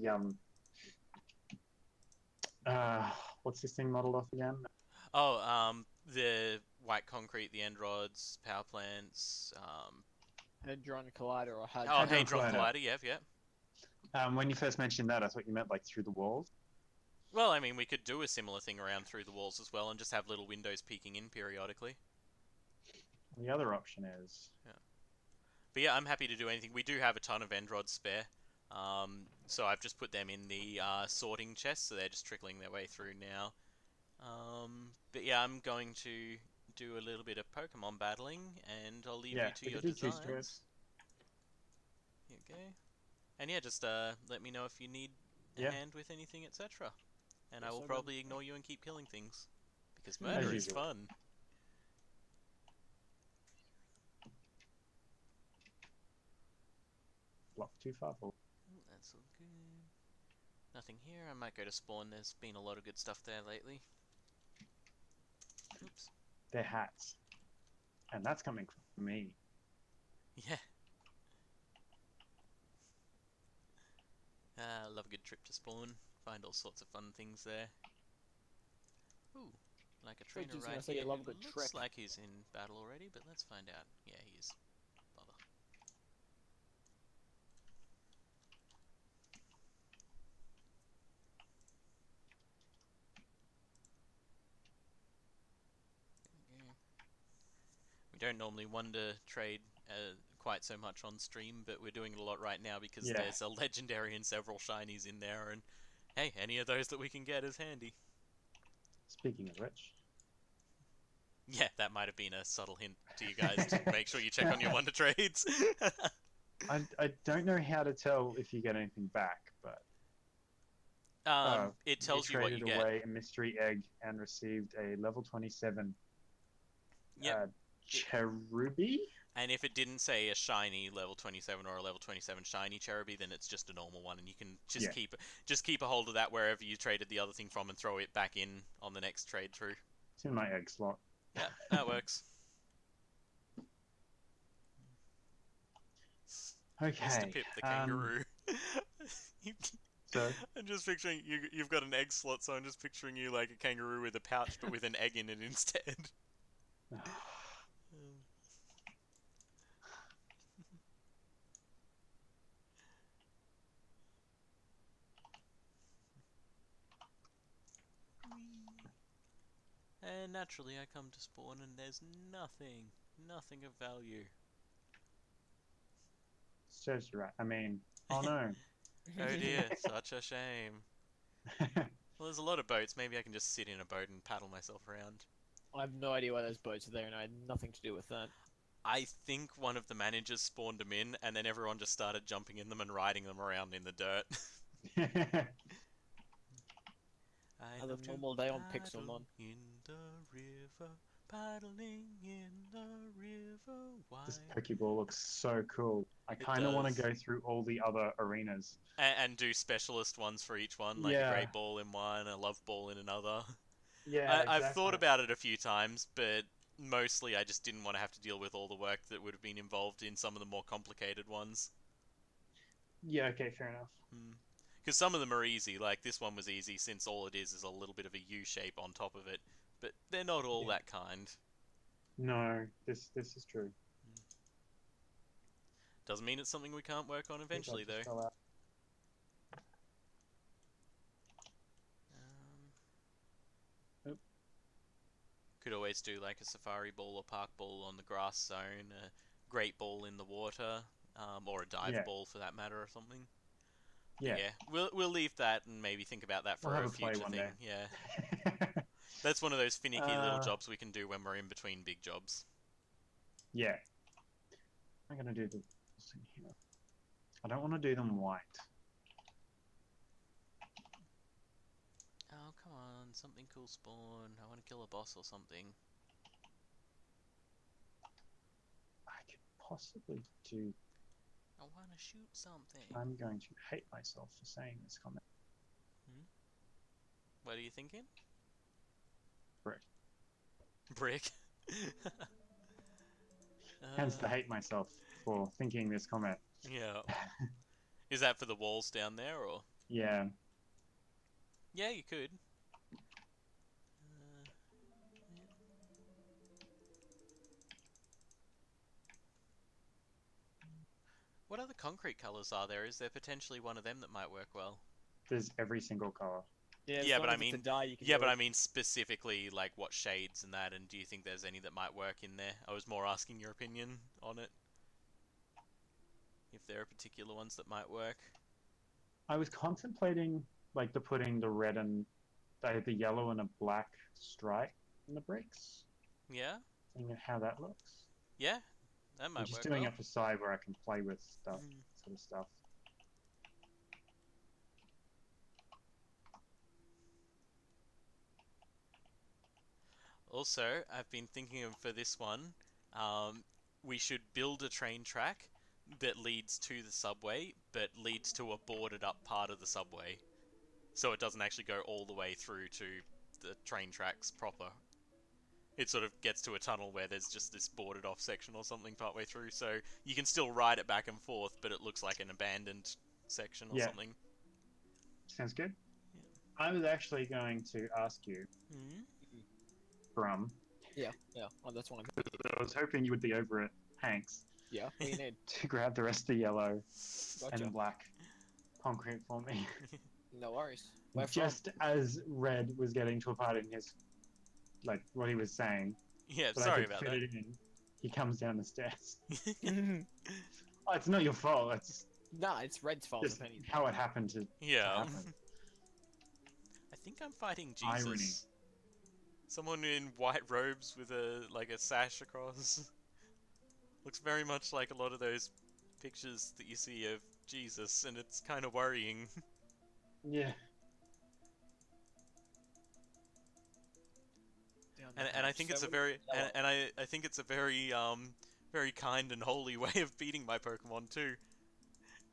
what's this thing modeled off again? Oh, the white concrete, the end rods, power plants. Hadron Collider or Hadron. Oh, Hadron Hadron Collider. Collider. Yep, yep. When you first mentioned that, I thought you meant like through the walls. Well, I mean, we could do a similar thing around through the walls as well, and just have little windows peeking in periodically. The other option is But yeah, I'm happy to do anything. We do have a ton of end rods spare, so I've just put them in the sorting chest, so they're just trickling their way through now. But yeah, I'm going to do a little bit of Pokemon battling, and I'll leave you to we your could do two designs. strips. Here you go. And yeah, just let me know if you need a hand with anything, etc. And I will probably ignore you and keep killing things. Because murder is usual. fun. Block too far forward. That's all good. Nothing here. I might go to spawn. There's been a lot of good stuff there lately. Oops. They're hats. And that's coming from me. Yeah. Love a good trip to spawn. Find all sorts of fun things there. Ooh, like a trainer just right gonna say here. you love a good Looks trick. like he's in battle already, but let's find out. Yeah, he is. Bother. We don't normally wonder trade quite so much on stream, but we're doing it a lot right now because there's a legendary and several shinies in there, and hey, any of those that we can get is handy. Speaking of which. Yeah, that might have been a subtle hint to you guys to make sure you check on your wonder trades. I don't know how to tell if you get anything back, but it tells you what you traded get. away a mystery egg and received a level 27 Cherubi. And if it didn't say a shiny level 27 or a level 27 shiny Cherubi, then it's just a normal one, and you can just keep a hold of that wherever you traded the other thing from and throw it back in on the next trade through. It's in my egg slot. Yeah, that works. Okay. Mr. Pip the kangaroo. So I'm just picturing you've got an egg slot, so I'm just picturing you like a kangaroo with a pouch, but with an egg in it instead. And naturally I come to spawn and there's nothing of value. serves you right. I mean, oh no. Oh dear, such a shame. Well, there's a lot of boats. Maybe I can just sit in a boat and paddle myself around. I have no idea why those boats are there, and I had nothing to do with that. I think one of the managers spawned them in, and then everyone just started jumping in them and riding them around in the dirt. Have a normal day on Pixelmon. In the river, paddling in the river. This Pokeball looks so cool. I kind of want to go through all the other arenas. And do specialist ones for each one, like a Great Ball in one, a Love Ball in another. Yeah, I've thought about it a few times, but mostly I just didn't want to have to deal with all the work that would have been involved in some of the more complicated ones. Yeah, okay, fair enough. Because some of them are easy, like this one was easy since all it is a little bit of a U shape on top of it. But they're not all that kind. No, this is true. Doesn't mean it's something we can't work on eventually, though. Could always do like a Safari Ball or Park Ball on the grass zone, a Great Ball in the water, or a Dive Ball for that matter or something. Yeah. We'll leave that and maybe think about that for a future thing. Yeah. That's one of those finicky little jobs we can do when we're in between big jobs. Yeah. I'm gonna do this thing here. I don't want to do them white. Oh, come on. Something cool spawn. I want to kill a boss or something. I could possibly do... I want to shoot something. I'm going to hate myself for saying this comment. What are you thinking? Correct. Brick. Hence the hate myself for thinking this comment. Yeah. Is that for the walls down there, or? Yeah. Yeah, you could. What other concrete colours are there? Is there potentially one of them that might work well? There's every single color. Yeah, as Yeah, long but I as it's a mean, dye, you can yeah, do but it. I mean specifically like what shades and that. And do you think there's any that might work in there? I was more asking your opinion on it. If there are particular ones that might work. I was contemplating like putting the red and the yellow and a black stripe in the bricks. Yeah, Seeing how that looks. yeah, that might I'm just work doing well. it for side where I can play with stuff, Mm. sort of stuff. Also, I've been thinking of for this one, we should build a train track that leads to the subway, but leads to a boarded up part of the subway. So it doesn't actually go all the way through to the train tracks proper. It sort of gets to a tunnel where there's just this boarded off section or something partway through, so you can still ride it back and forth, but it looks like an abandoned section or Yeah. something. Sounds good. Yeah. I was actually going to ask you, Mm-hmm. Brum. Yeah. Oh, that's one. I was hoping you would be over at Hank's Yeah. What do you need? to grab the rest of the yellow Gotcha. and black concrete for me. No worries. Where from? Just as Red was getting to a part in his, like, what he was saying. Yeah, But I sorry could about fit that. it in. He comes down the stairs. Oh, it's not your fault. It's Nah, it's Red's fault just if anything. how it happened to Yeah. happen. I think I'm fighting Jesus. Irony. Someone in white robes with a sash across. Looks very much like a lot of those pictures that you see of Jesus, and it's kind of worrying. Yeah. And I think it's a very I think it's a very very kind and holy way of beating my Pokemon too.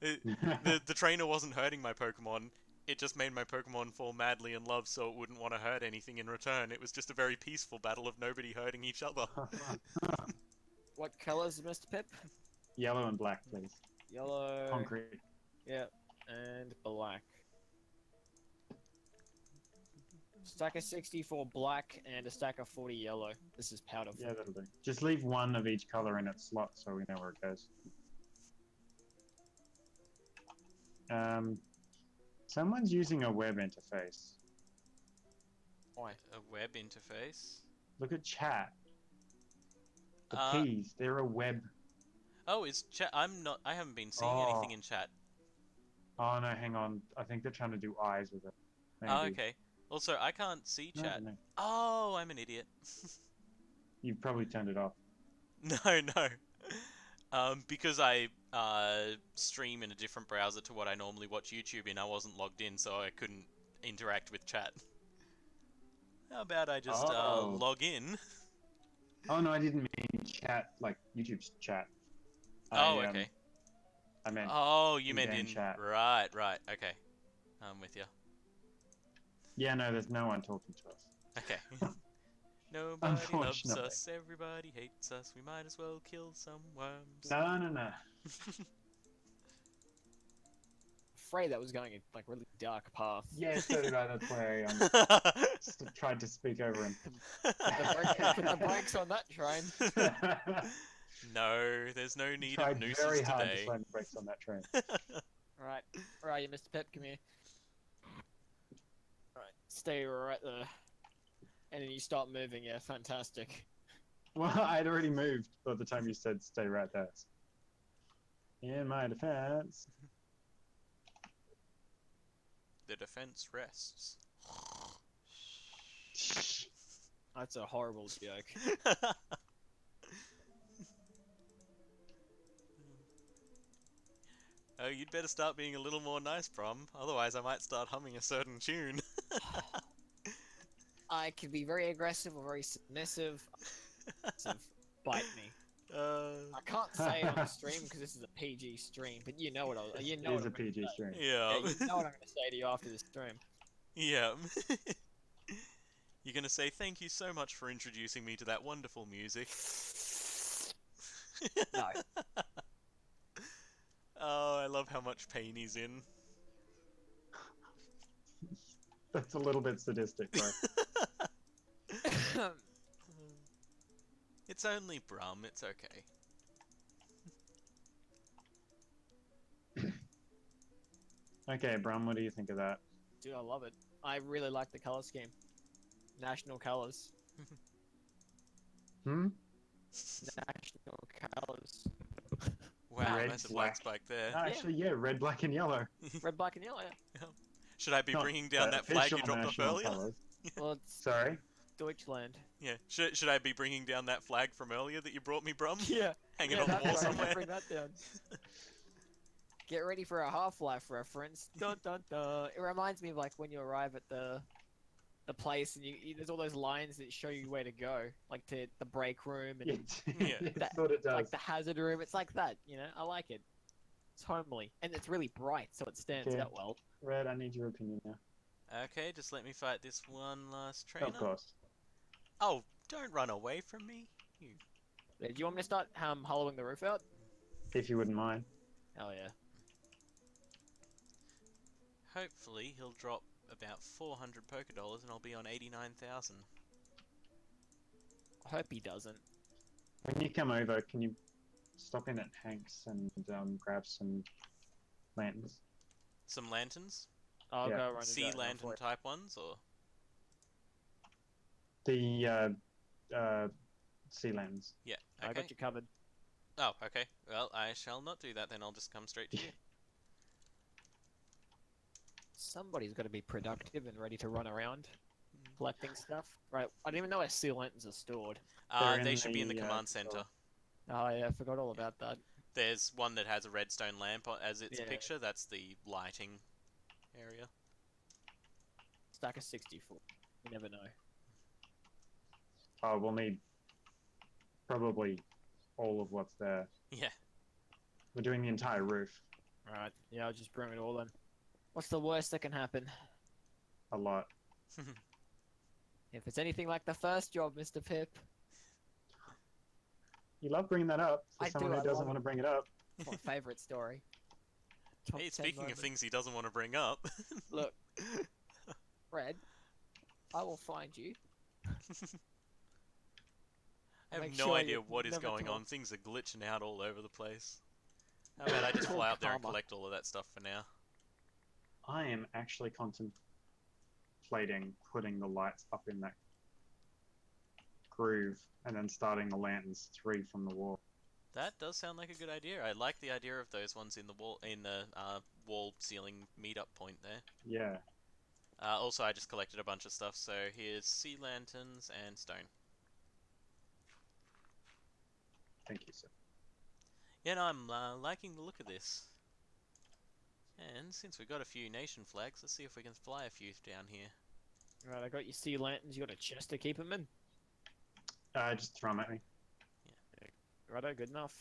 The trainer wasn't hurting my Pokemon. It just made my Pokemon fall madly in love so it wouldn't want to hurt anything in return. It was just a very peaceful battle of nobody hurting each other. What colors, Mr. Pip? Yellow and black, please. Yellow. Concrete. Yeah, and black. Stack of 60 for black and a stack of 40 yellow. This is powder. Yeah, that'll do. Just leave one of each color in its slot so we know where it goes. Someone's using a web interface. Why? A web interface? Look at chat. The Uh, P's, they're a web. Oh, is chat? I haven't been seeing anything in chat. Oh no, hang on. I think they're trying to do eyes with it. Maybe. Oh, okay. Also, I can't see No, chat. no. Oh, I'm an idiot. You've probably turned it off. No. Because I stream in a different browser to what I normally watch YouTube in, I wasn't logged in, so I couldn't interact with chat. How about I just Oh. log in? Oh no, I didn't mean chat, like YouTube's chat. Oh, okay. I meant. Oh, you meant in-game in chat. Right. Okay. I'm with you. Yeah, no, there's no one talking to us. Okay. Nobody loves Unfortunately. us, everybody hates us, we might as well kill some worms. No. Afraid that was going a really dark path. Yeah, so did I. That's why I tried to speak over him. Put the brakes on that train. No, there's no need Tried of nooses very hard today. to slam the brakes on that train. Right. Where are you, Mr. Pip? Come here. Alright, stay right there. And then you start moving, yeah, fantastic. Well, I'd already moved by the time you said stay right there. In my defense. The defense rests. That's a horrible joke. Oh, you'd better start being a little more nice, Prom. Otherwise, I might start humming a certain tune. I can be very aggressive or very submissive. Bite me. I can't say it on the stream because this is a PG stream, but you know what you know It what is a I'm gonna PG say. stream. Yeah. Yeah, you know what I'm going to say to you after this stream. Yeah. You're gonna say, thank you so much for introducing me to that wonderful music. No. Oh, I love how much pain he's in. That's a little bit sadistic, bro. It's only Brum, it's okay. Okay, Brum, what do you think of that? Dude, I love it. I really like the color scheme. National colors. Hmm? National colors. Wow, Red, massive black. white spike there. Actually, yeah, red, black, and yellow. Red, black, and yellow, yeah. Should I be Not bringing down the that flag you official dropped off national earlier? colours. Well, it's Sorry? Deutschland. Yeah. Should I be bringing down that flag from earlier that you brought me, Brum? Yeah. Hanging Yeah, on the that's wall right, somewhere? bring that down. Get ready for a Half-Life reference. Dun dun dun. It reminds me of like when you arrive at the place and there's all those lines that show you where to go, like to the break room and Yeah. That's what it does. like the hazard room. It's like that, you know. I like it. It's homely and it's really bright, so it stands Okay. out well. Red, I need your opinion now. Okay, just let me fight this one last trainer. Of course. Oh, don't run away from me. You. Do you want me to start hollowing the roof out? If you wouldn't mind. Hell yeah. Hopefully he'll drop about 400 poker dollars and I'll be on 89,000. I hope he doesn't. When you come over, can you stop in at Hank's and grab some lanterns? Some lanterns? I'll Yeah. go run Sea lantern type ones, or? The sea lanterns. Yeah, I okay. got you covered. Oh, okay. Well, I shall not do that then, I'll just come straight to you. Somebody's got to be productive and ready to run around collecting stuff. Right, I don't even know where sea lanterns are stored. They're in They should be in the the, command store. center. Oh yeah, I forgot all about that. There's one that has a redstone lamp as its Yeah. picture, that's the lighting area. Stack of 64. You never know. Oh, we'll need probably all of what's there. Yeah. We're doing the entire roof. Alright, yeah, I'll just bring it all then. What's the worst that can happen? A lot. If it's anything like the first job, Mr. Pip. You love bringing that up for I someone do, who I doesn't love want to it. bring it up. It's my favourite story. Top Hey, 10 speaking moment. of things he doesn't want to bring up. Look, Red, I will find you. I have Make no sure idea you what is never going talk. on. Things are glitching out all over the place. How about I just fly up there and Karma. collect all of that stuff for now? I am actually contemplating putting the lights up in that groove and then starting the lanterns 3 from the wall. That does sound like a good idea. I like the idea of those ones in the wall ceiling meetup point there. Yeah. Also, I just collected a bunch of stuff, so here's sea lanterns and stone. Thank you, sir. Yeah, no, I'm liking the look of this. And since we've got a few nation flags, let's see if we can fly a few down here. Right, I got your sea lanterns. You got a chest to keep them in. Just throw them at me. Righto, good enough.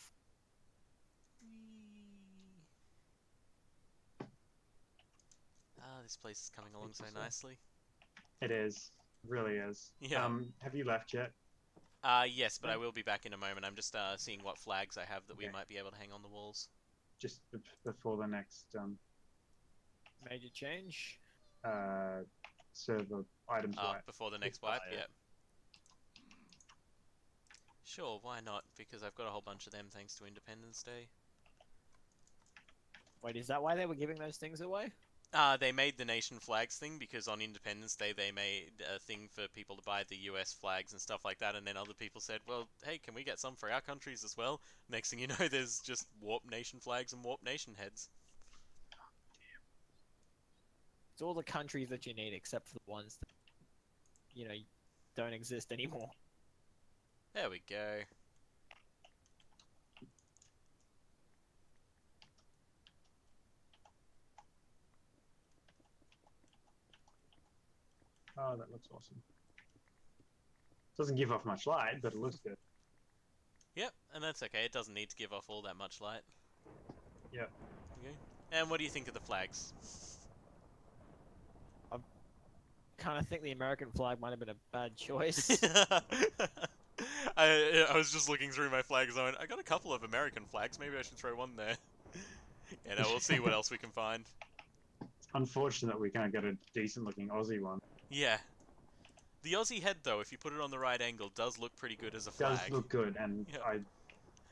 Ah, this place is coming along so Thank you, sir. nicely. It is. It really is. Yeah. Have you left yet? Yes, but I will be back in a moment. I'm just seeing what flags I have that we Okay. might be able to hang on the walls. Just before the next Major change. server items wipe. Before the next wipe, Expire. yeah. Sure, why not? Because I've got a whole bunch of them thanks to Independence Day. Wait, is that why they were giving those things away? They made the nation flags thing because on Independence Day they made a thing for people to buy the US flags and stuff like that, and then other people said, well, hey, can we get some for our countries as well? Next thing you know, there's just Warp Nation flags and Warp Nation heads. It's all the countries that you need except for the ones that, you know, don't exist anymore. There we go. Oh, that looks awesome. Doesn't give off much light, but it looks good. Yep, and that's okay. It doesn't need to give off all that much light. Yep. Okay. And what do you think of the flags? kind of think the American flag might have been a bad choice. I was just looking through my flags and I went, I got a couple of American flags, maybe I should throw one there. Yeah, no, we'll see what else we can find. It's unfortunate we can't get a decent looking Aussie one. Yeah. The Aussie head, though, if you put it on the right angle, does look pretty good as a It does flag. look good, and Yeah.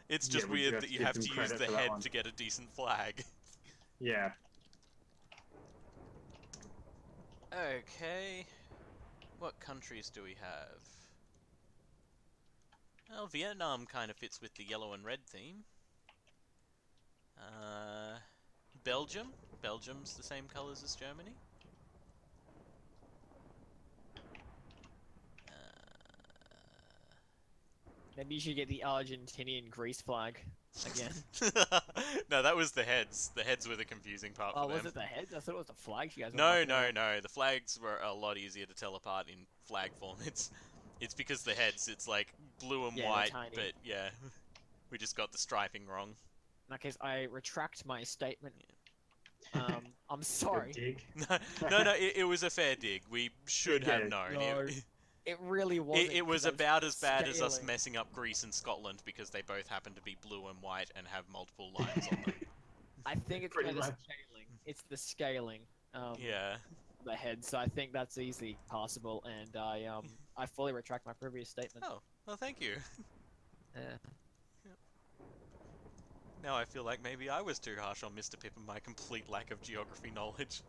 It's just we weird have that to you give have them to use credit the for that head one. to get a decent flag. Yeah. Okay. What countries do we have? Well, Vietnam kind of fits with the yellow and red theme. Belgium. Belgium's the same colours as Germany. Maybe you should get the Argentinian Greece flag again. No, that was the heads. The heads were the confusing part Oh, for them. was it the heads? I thought it was the flags you guys were No, knocking no, out. no. The flags were a lot easier to tell apart in flag form. It's because the heads, it's like blue and Yeah, they're white, tiny. but yeah, we just got the striping wrong. In that case, I retract my statement. I'm Good sorry. dig. No, it was a fair dig. We should Yeah, have known. no, It really wasn't. It was 'cause about as bad as us scaling. messing up Greece and Scotland because they both happen to be blue and white and have multiple lines on them. I think it's Pretty the much. scaling. It's the scaling. Yeah. The head. So I think that's easily passable, and I fully retract my previous statement. Oh, well, thank you. Yeah. Now I feel like maybe I was too harsh on Mr. Pip and my complete lack of geography knowledge.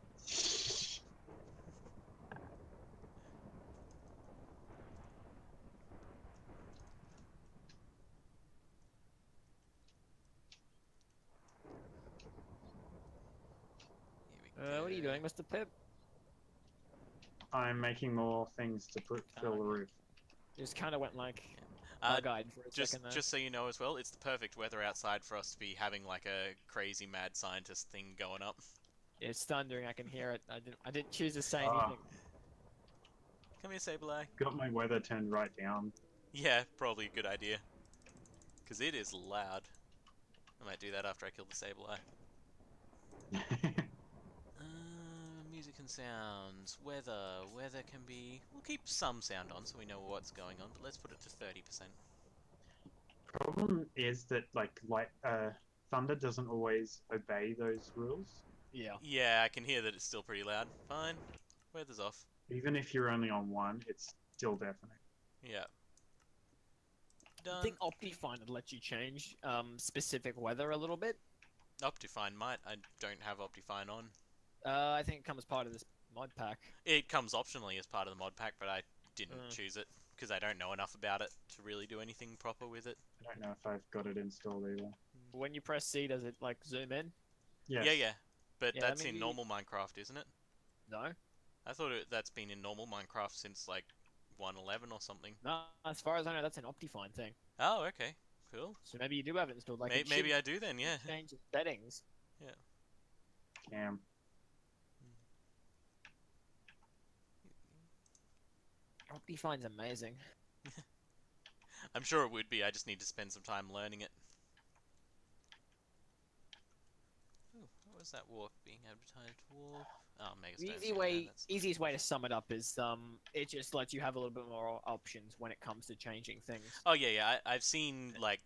Here we What are you go. doing, Mr. Pip? I'm making more things to fill the roof. Just kind of went like Uh, bug-eyed for a second there. Just so you know as well, it's the perfect weather outside for us to be having like a crazy mad scientist thing going up. It's thundering. I can hear it. I didn't choose to say Ah. anything. Come here, Sableye. Got my weather turned right down. Yeah, probably a good idea. Because it is loud. I might do that after I kill the Sableye. Music and sounds. Weather. Weather can be... We'll keep some sound on so we know what's going on, but let's put it to 30%. Problem is that thunder doesn't always obey those rules. Yeah. Yeah, I can hear that it's still pretty loud. Fine. Weather's off. Even if you're only on one, it's still deafening. Yeah. I Done. think Optifine would let you change specific weather a little bit. Optifine might. I don't have Optifine on. I think it comes part of this mod pack. It comes optionally as part of the mod pack, but I didn't Mm. choose it because I don't know enough about it to really do anything proper with it. I don't know if I've got it installed either. When you press C, does it like zoom in? Yes. Yeah. But Yeah, that's maybe- in normal Minecraft, isn't it? No. I thought that's been in normal Minecraft since like 1.11 or something. No. As far as I know, that's an Optifine thing. Oh, okay. Cool. So maybe you do have it installed. Like Maybe I do then, yeah. change the settings. Cam. Optifine's amazing. I'm sure it would be, I just need to spend some time learning it. Ooh, what was that warp being advertised? Warp? Oh, The Megastone. easiest way to sum it up is it just lets you have a little bit more options when it comes to changing things. Oh, yeah. I've seen, like,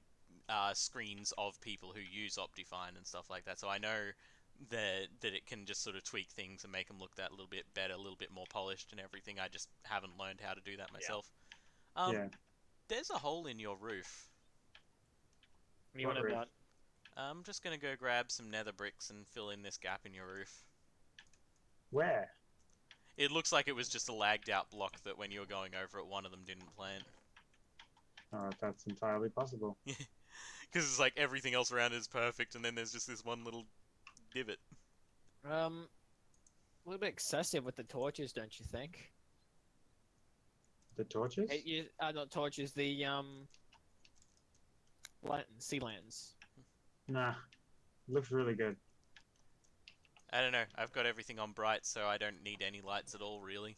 screens of people who use Optifine and stuff like that, so I know that it can just sort of tweak things and make them look that little bit better, a little bit more polished and everything. I just haven't learned how to do that myself. Yeah. There's a hole in your roof. You What want to roof? dot? I'm just gonna go grab some nether bricks and fill in this gap in your roof. Where? It looks like it was just a lagged out block that when you were going over it, one of them didn't plant. Oh, that's entirely possible. Because it's like everything else around it is perfect, and then there's just this one little divot. A little bit excessive with the torches, don't you think? The torches? Not torches. The lanterns, sea lanterns. Nah. Looks really good. I don't know, I've got everything on bright, so I don't need any lights at all, really.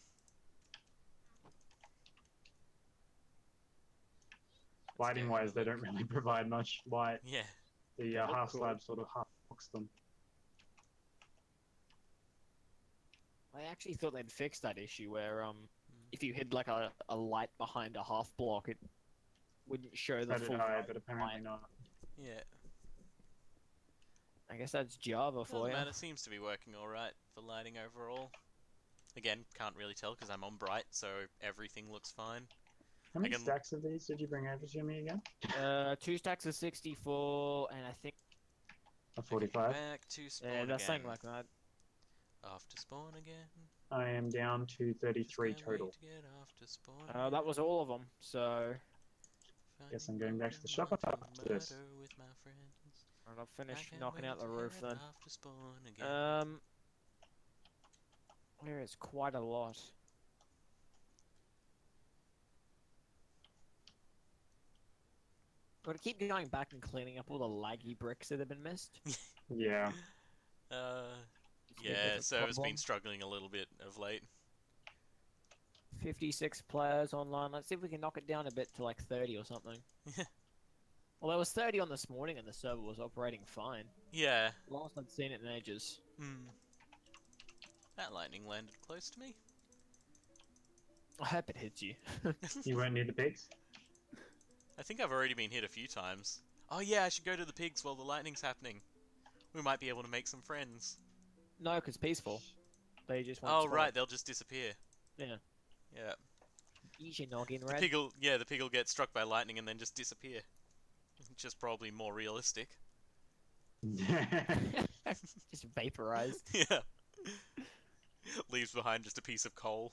Lighting wise, they don't really provide much light. Yeah. The They look half cool. slab sort of half blocks them. I actually thought they'd fix that issue where if you hid like a light behind a half block, it wouldn't show the So did full I, frame but of the apparently light. not. Yeah. I guess that's Java for Doesn't you. matter, seems to be working alright for lighting overall. Again, can't really tell because I'm on bright, so everything looks fine. How many can- stacks of these did you bring over to me again? 2 stacks of 64, and I think A 45. Back to spawn that's again. something like that. Off to spawn again. I am down to 33 Just can't total. wait to get off to spawn That was all of them. So Guess I'm going back to the shop after this. With my friends. I'll finish I can't knocking wait out the to roof get then. off to spawn again. There is quite a lot. Gotta keep going back and cleaning up all the laggy bricks that have been missed. Yeah. It's a bit Yeah, of a server's been problem. struggling a little bit of late. 56 players online. Let's see if we can knock it down a bit to like 30 or something. Well, there was 30 on this morning and the server was operating fine. Yeah. Last I'd seen it in ages. That lightning landed close to me. I hope it hits you. You weren't near the pigs? I think I've already been hit a few times. Oh yeah, I should go to the pigs while the lightning's happening. We might be able to make some friends. No, because peaceful. They just won't Oh stop. right, they'll just disappear. Yeah. Yeah. Easy noggin, The Red. pig will, yeah, the pig will get struck by lightning and then just disappear. Just probably more realistic. Just vaporized. Yeah. Leaves behind just a piece of coal.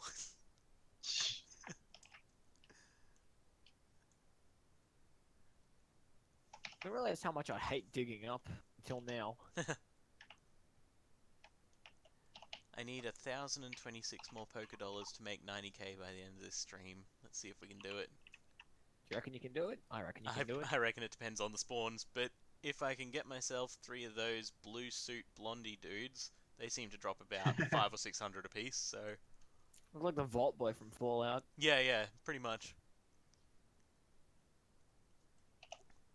I realized how much I hate digging up until now. I need 1,026 more poker dollars to make 90k by the end of this stream. Let's see if we can do it. Do you reckon you can do it? I reckon you can do it. I reckon it depends on the spawns, but if I can get myself 3 of those blue suit blondie dudes, they seem to drop about 500 or 600 apiece, so... Look like the Vault Boy from Fallout. Yeah, pretty much.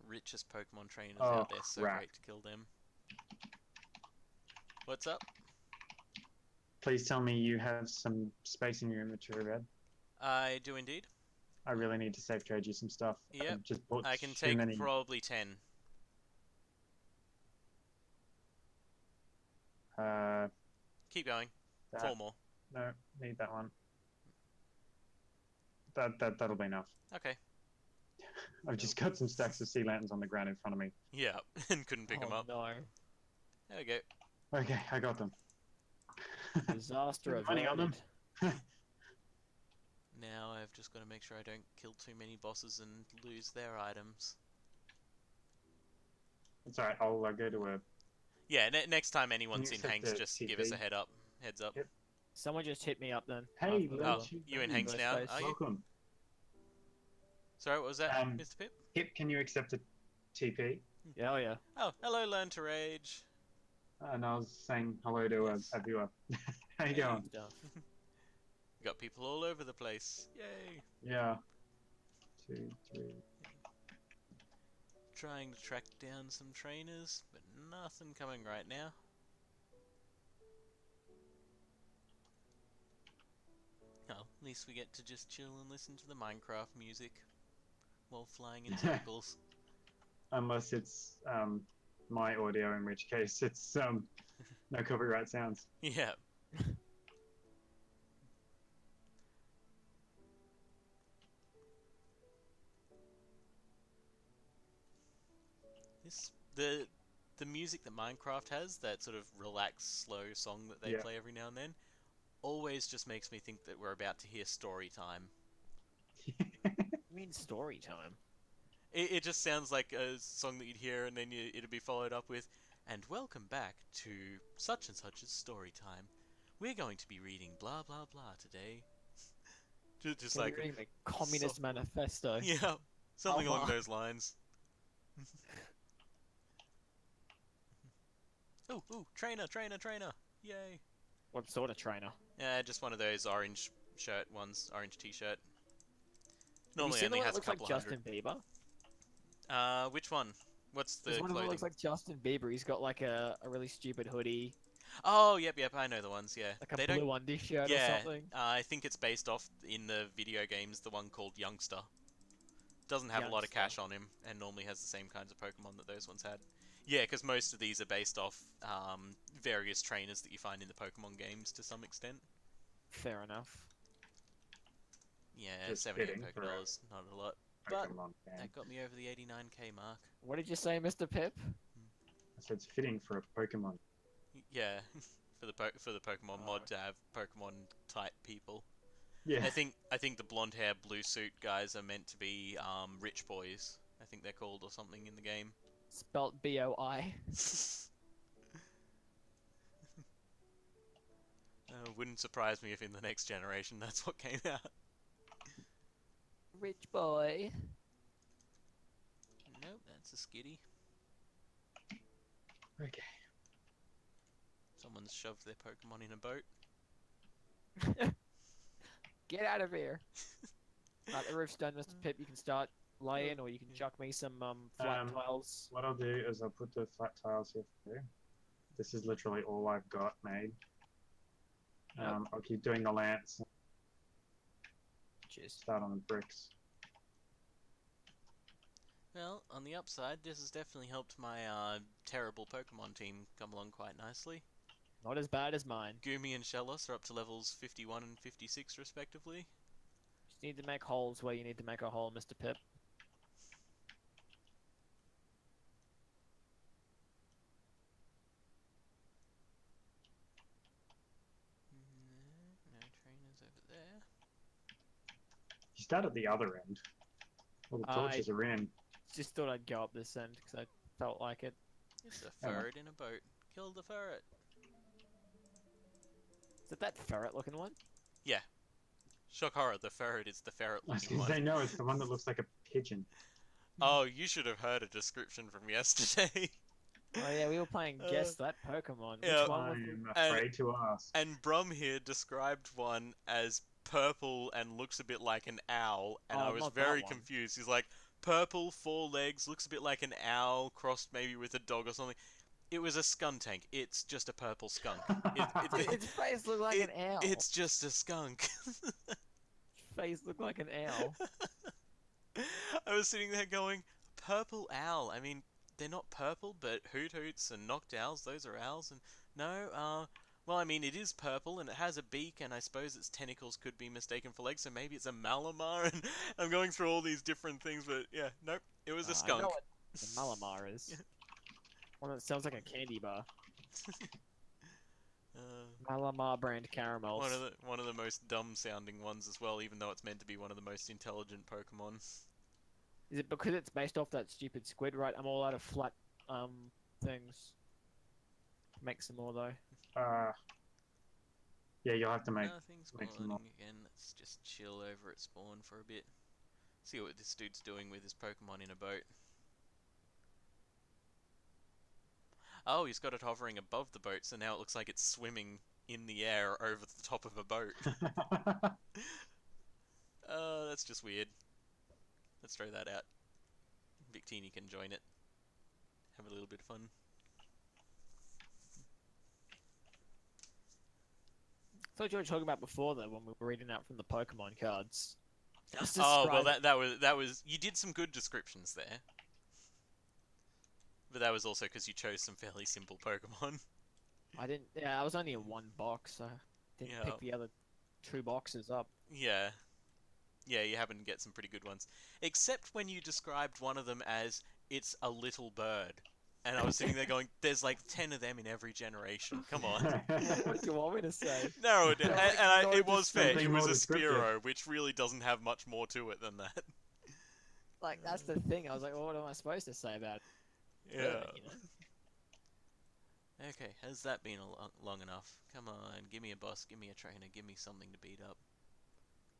Richest Pokemon trainers Oh, out there, so crap. great to kill them. What's up? Please tell me you have some space in your inventory, Red. I do indeed. I really need to safe trade you some stuff. Yep, I've just bought I can too take many. probably 10. Keep going. That, 4 more. No, need that one. That'll be enough. Okay. I've just got some stacks of sea lanterns on the ground in front of me. Yeah, and couldn't pick them up. No. There we go. Okay, I got them. Disaster Money on them. averted. Now I've just got to make sure I don't kill too many bosses and lose their items. It's alright, I'll go to a... Yeah, next time anyone's in accept Hanks, the just give us a TP? heads up. Yep. Someone just hit me up then. Hey, I've- Oh, Lynch, you in Hanks now, are you? welcome. Sorry, what was that, Um, Mr. Pip? Hip, can you accept a TP? Yeah, oh yeah. Oh, hello, Learn to Rage. And I was saying hello to a viewer. How you going? Stuff. Got people all over the place. Yay! Yeah. 2, 3. Trying to track down some trainers, but nothing coming right now. Oh, at least we get to just chill and listen to the Minecraft music while flying in circles. Unless it's my audio, in which case it's no copyright sounds. Yeah. The music that Minecraft has, that sort of relaxed, slow song that they Yeah. play every now and then, always just makes me think that we're about to hear story time. You mean story time? It just sounds like a song that you'd hear, and then it'd be followed up with, "And welcome back to such and such's story time. We're going to be reading blah blah blah today." just You're like reading the Communist Manifesto. yeah, something Oh, along wow. those lines. Ooh, trainer, yay! What sort of trainer? Yeah, just one of those orange shirt ones, orange t-shirt. Have you Normally seen only the one has that a looks like couple Justin hundred. Bieber? Which one? What's the There's one that clothing? looks like Justin Bieber. He's got like a really stupid hoodie. Oh, yep, I know the ones. Yeah, Like a they blue don't. undie shirt or Yeah, something. I think it's based off in the video games the one called Youngster. Doesn't have a lot of Youngster. cash on him, and normally has the same kinds of Pokemon that those ones had. Yeah, because most of these are based off various trainers that you find in the Pokemon games to some extent. Fair enough. Yeah, Just 78 fitting for a Pokedollars, not a lot. But Pokemon fan. that got me over the 89k mark. What did you say, Mr. Pip? I said it's fitting for a Pokemon. Yeah, for the Pokemon mod Uh, to have Pokemon type people. Yeah. I think the blonde hair blue suit guys are meant to be rich boys. I think they're called or something in the game. Spelt B-O-I. Wouldn't surprise me if in the next generation that's what came out. Rich boy. Nope, that's a skitty. Okay. Someone's shoved their Pokemon in a boat. Get out of here. Right, the roof's done, Mr. Pip. You can start laying, or you can chuck me some flat tiles. What I'll do is I'll put the flat tiles here for you. This is literally all I've got made. Yep. I'll keep doing the lance. Cheers. Start on the bricks. Well, on the upside, this has definitely helped my terrible Pokemon team come along quite nicely. Not as bad as mine. Goomy and Shellos are up to levels 51 and 56 respectively. Just need to make holes where you need to make a hole, Mr. Pip. No trainers over there. You start at the other end. All the torches are in. Just thought I'd go up this end because I felt like it. It's a ferret in a boat. Kill the ferret. Is it that ferret-looking one? Yeah. Shock horror, the ferret is the ferret I was looking going to one. say, no, it's the one that looks like a pigeon. Oh, you should have heard a description from yesterday. Oh yeah, we were playing Guess That Pokemon. yeah, Which one was I'm afraid to ask. And Brum here described one as purple and looks a bit like an owl, and Oh, I was not that very one. confused. He's like, purple, 4 legs, looks a bit like an owl, crossed maybe with a dog or something. It was a Skuntank. It's just a purple skunk. Its face looked like an owl. It's just a skunk. Its face looked like an owl. I was sitting there going, purple owl. I mean, they're not purple, but Hoot Hoots and Knocked Owls, those are owls. And no, well, I mean, it is purple and it has a beak, and I suppose its tentacles could be mistaken for legs, so maybe it's a Malamar. And I'm going through all these different things, but yeah, nope, it was a I skunk. know what the Malamar is. One that sounds like a candy bar. Malamar brand caramels. One of the most dumb sounding ones as well, even though it's meant to be one of the most intelligent Pokemon. Is it because it's based off that stupid squid? Right, I'm all out of flat things. Make some more though. Yeah, you'll have to make Nothing's some spawning more. again. Let's just chill over at spawn for a bit. See what this dude's doing with his Pokemon in a boat. Oh, he's got it hovering above the boat, so now it looks like it's swimming in the air over the top of a boat. That's just weird. Let's throw that out. Victini can join it. Have a little bit of fun. That's what you were talking about before, though, when we were reading out from the Pokemon cards. Oh, well, that was you did some good descriptions there. But that was also because you chose some fairly simple Pokemon. I didn't. Yeah, I was only in one box, so I didn't pick the other 2 boxes up. Yeah. Yeah, you happen to get some pretty good ones. Except when you described one of them as, it's a little bird. And I was sitting there going, there's like 10 of them in every generation. Come on. What do you want me to say? Narrow it down. And it was fair. something It was more a descriptive. Spearow, which really doesn't have much more to it than that. Like, that's the thing. I was like, well, what am I supposed to say about it? Yeah. You know? Okay, has that been long enough? Come on, give me a boss, give me a trainer, give me something to beat up.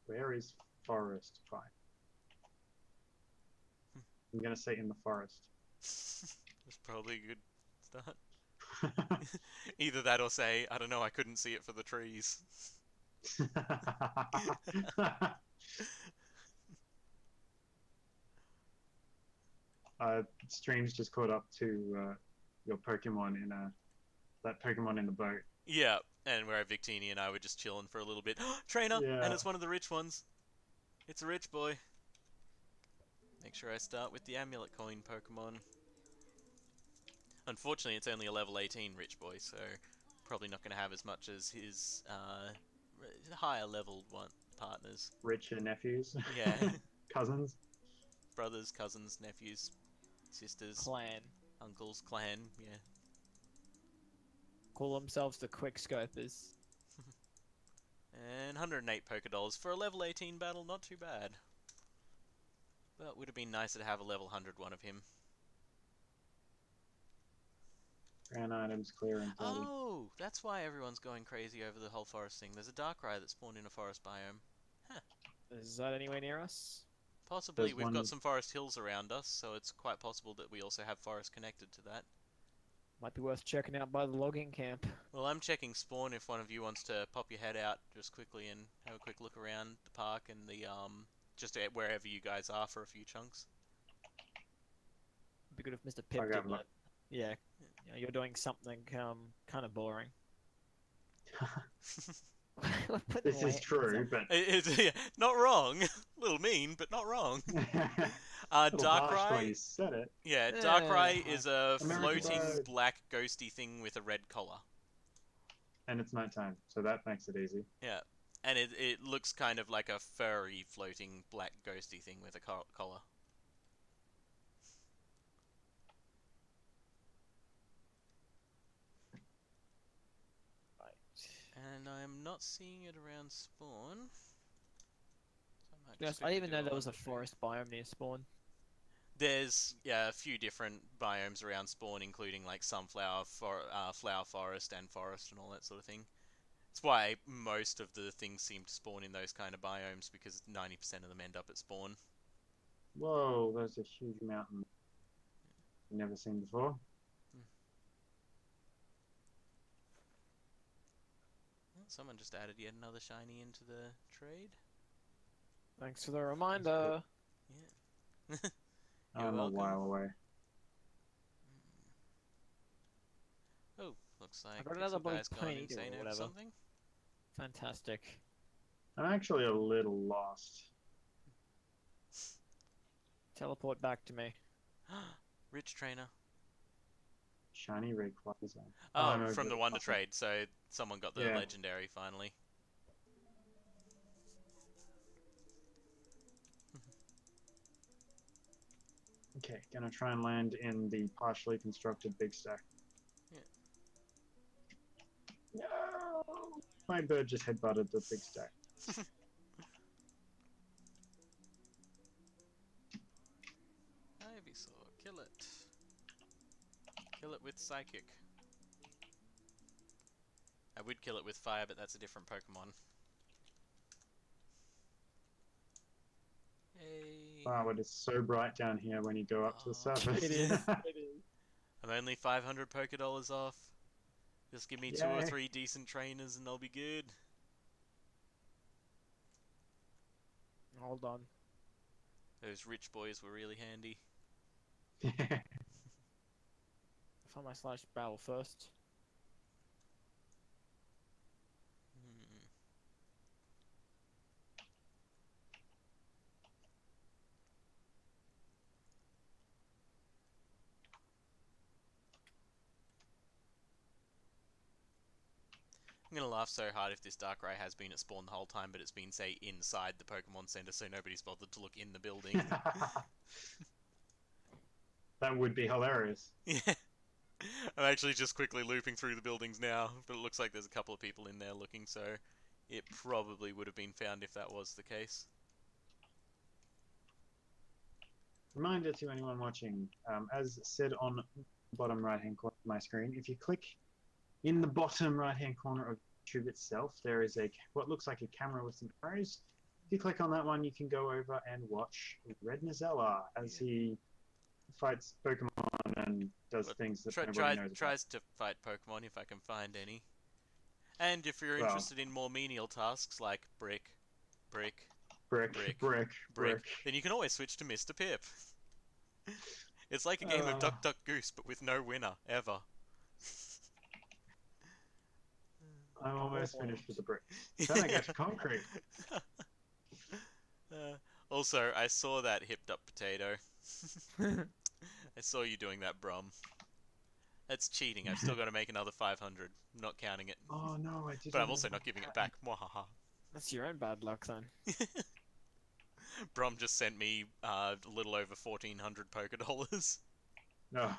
Where is forest? Fine. I'm gonna say in the forest. That's probably a good start. Either that or say, I don't know, I couldn't see it for the trees. Streams just caught up to your Pokemon in a that Pokemon in the boat. Yeah, and where Victini and I were just chilling for a little bit. Trainer! And Yeah. it's one of the rich ones. It's a rich boy. Make sure I start with the Amulet Coin Pokemon. Unfortunately, it's only a level 18 rich boy, so probably not going to have as much as his higher leveled partners. Richer nephews. Yeah. Cousins. Brothers, cousins, nephews, sisters, Clan. uncles, clan, yeah. Call themselves the Quick Scopers. And 108 Pokédollars for a level 18 battle, not too bad. But would have been nicer to have a level 100 one of him. Grand items, clear and 30. Oh, that's why everyone's going crazy over the whole forest thing. There's a Darkrai that spawned in a forest biome. Is that anywhere near us? Possibly, There's we've one- got some forest hills around us, so it's quite possible that we also have forest connected to that. Might be worth checking out by the logging camp. Well, I'm checking spawn if one of you wants to pop your head out just quickly and have a quick look around the park and the just wherever you guys are for a few chunks. It'd be good if Mr. Pip I'll did grab that. Yeah, you know, you're doing something kind of boring. This is true, but Yeah, not wrong. A little mean, but not wrong. little harsh when Darkrai, you said it. yeah, Yeah. Darkrai is a American floating bird. black ghosty thing with a red collar. And it's nighttime, so that makes it easy. Yeah, and it looks kind of like a furry floating black ghosty thing with a collar. And I'm not seeing it around spawn. So I might Yes, just I didn't quickly even do know a there was a wonder trade. forest biome near spawn. There's a few different biomes around spawn, including like sunflower, flower forest, and forest, and all that sort of thing. That's why most of the things seem to spawn in those kind of biomes, because 90% of them end up at spawn. Whoa, there's a huge mountain. Never seen before. Well, someone just added yet another shiny into the trade. Thanks for the reminder. Yeah. You're I'm welcome. a while away. Oh, looks like got another Pixel blue Guy's gone Ponyta or insane over whatever. something. Fantastic. I'm actually a little lost. Teleport back to me. Rich trainer. Shiny Rayquaza. Oh, no, from but- the Wonder Trade, so someone got the Yeah. legendary finally. Okay, gonna try and land in the partially constructed big stack. Yeah. No! My bird just headbutted the big stack. Ivysaur, kill it. Kill it with Psychic. I would kill it with Fire, but that's a different Pokemon. Yay. Wow, it is so bright down here when you go up to the Oh, surface. It is. It is. I'm only 500 Pokédollars off. Just give me 2 or Yay. 3 decent trainers and I'll be good. Hold on. Those rich boys were really handy. I found my slash barrel first. Hmm. I'm gonna laugh so hard if this Darkrai has been at spawn the whole time, but it's been, say, inside the Pokemon Center, so nobody's bothered to look in the building. That would be hilarious. Yeah. I'm actually just quickly looping through the buildings now, but it looks like there's a couple of people in there looking, so it probably would have been found if that was the case. Reminder to anyone watching, as said on the bottom right hand corner of my screen, if you click in the bottom right hand corner of YouTube itself, there is what looks like a camera with some arrows. If you click on that one, you can go over and watch Red Nizella as he fights Pokemon and does But things that nobody knows about. Tries to fight Pokemon if I can find any. And if you're Well- interested in more menial tasks like brick, Brick, Brick. brick. then you can always switch to Mr. Pip. It's like a game of Duck Duck Goose, but with no winner, ever. I'm almost finished with the bricks. Then I get to concrete. Also, I saw that hipped up potato. I saw you doing that, Brum. That's cheating. I've still got to make another 500. I'm not counting it. Oh no, I didn't. But I'm also not giving it back. Mwahaha. That's your own bad luck, then. Brum just sent me a little over 1,400 poker dollars. No.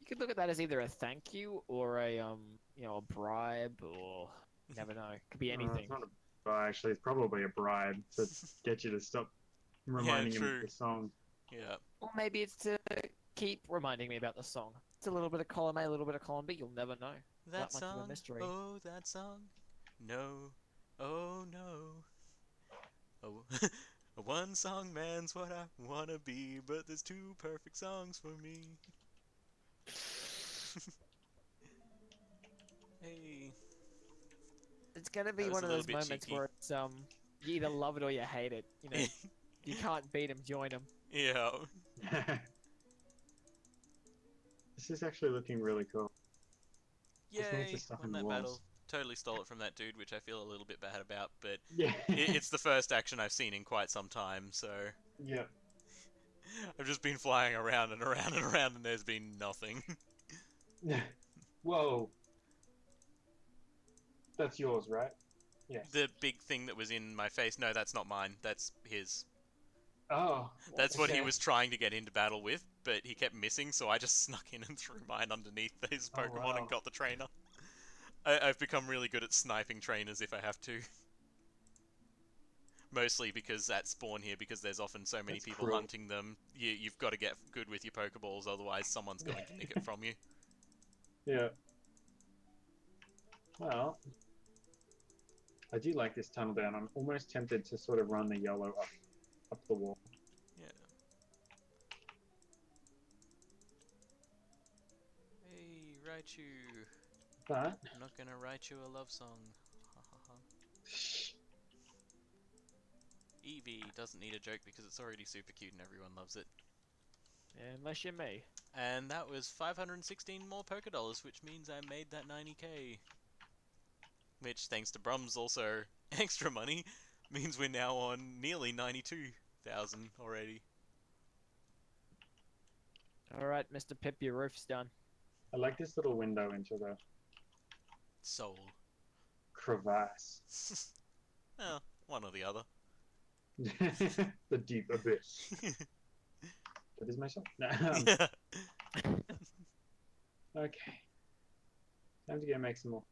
You could look at that as either a thank you or a you know, a bribe, or you never know. Could be anything. It's not actually, it's probably a bribe to get you to stop reminding him of the song. Yeah. Or maybe it's to keep reminding me about the song. It's a little bit of column A, a little bit of column B. You'll never know. That much of a song. mystery. Oh, that song. No. Oh, no. Oh, a one-song man's what I wanna be, but there's two perfect songs for me. Hey. It's gonna be That was one a of little those bit moments cheeky. where it's you either love it or you hate it. You know, you can't beat him, join him. Yeah. This is actually looking really cool. Just need Yay, to stuff won in that walls. battle. Totally stole it from that dude, which I feel a little bit bad about, but Yeah. it's the first action I've seen in quite some time, so... Yeah. I've just been flying around and around and around and there's been nothing. Whoa. That's yours, right? Yes. The big thing that was in my face, no, that's not mine, that's his. Oh. That's what he okay. was trying to get into battle with, but he kept missing, so I just snuck in and threw mine underneath his Oh, Pokemon wow. and got the trainer. I've become really good at sniping trainers if I have to. Mostly because at spawn here, because there's often so many That's people cruel. hunting them, you've got to get good with your Pokeballs, otherwise someone's going to nick it from you. Yeah. Well, I do like this tunnel down. I'm almost tempted to sort of run the yellow up the wall. Yeah. Hey, Raichu. But I'm not gonna write you a love song. Ha ha ha. Eevee doesn't need a joke because it's already super cute and everyone loves it. Unless you're me. And that was 516 more Poké Dollars, which means I made that 90k. Which, thanks to Brum's also extra money, means we're now on nearly 92,000 already. Alright, Mr. Pip, your roof's done. I like this little window into the Soul. crevasse. Well, one or the other. The deep abyss. That is myself. No, okay. Time to go make some more.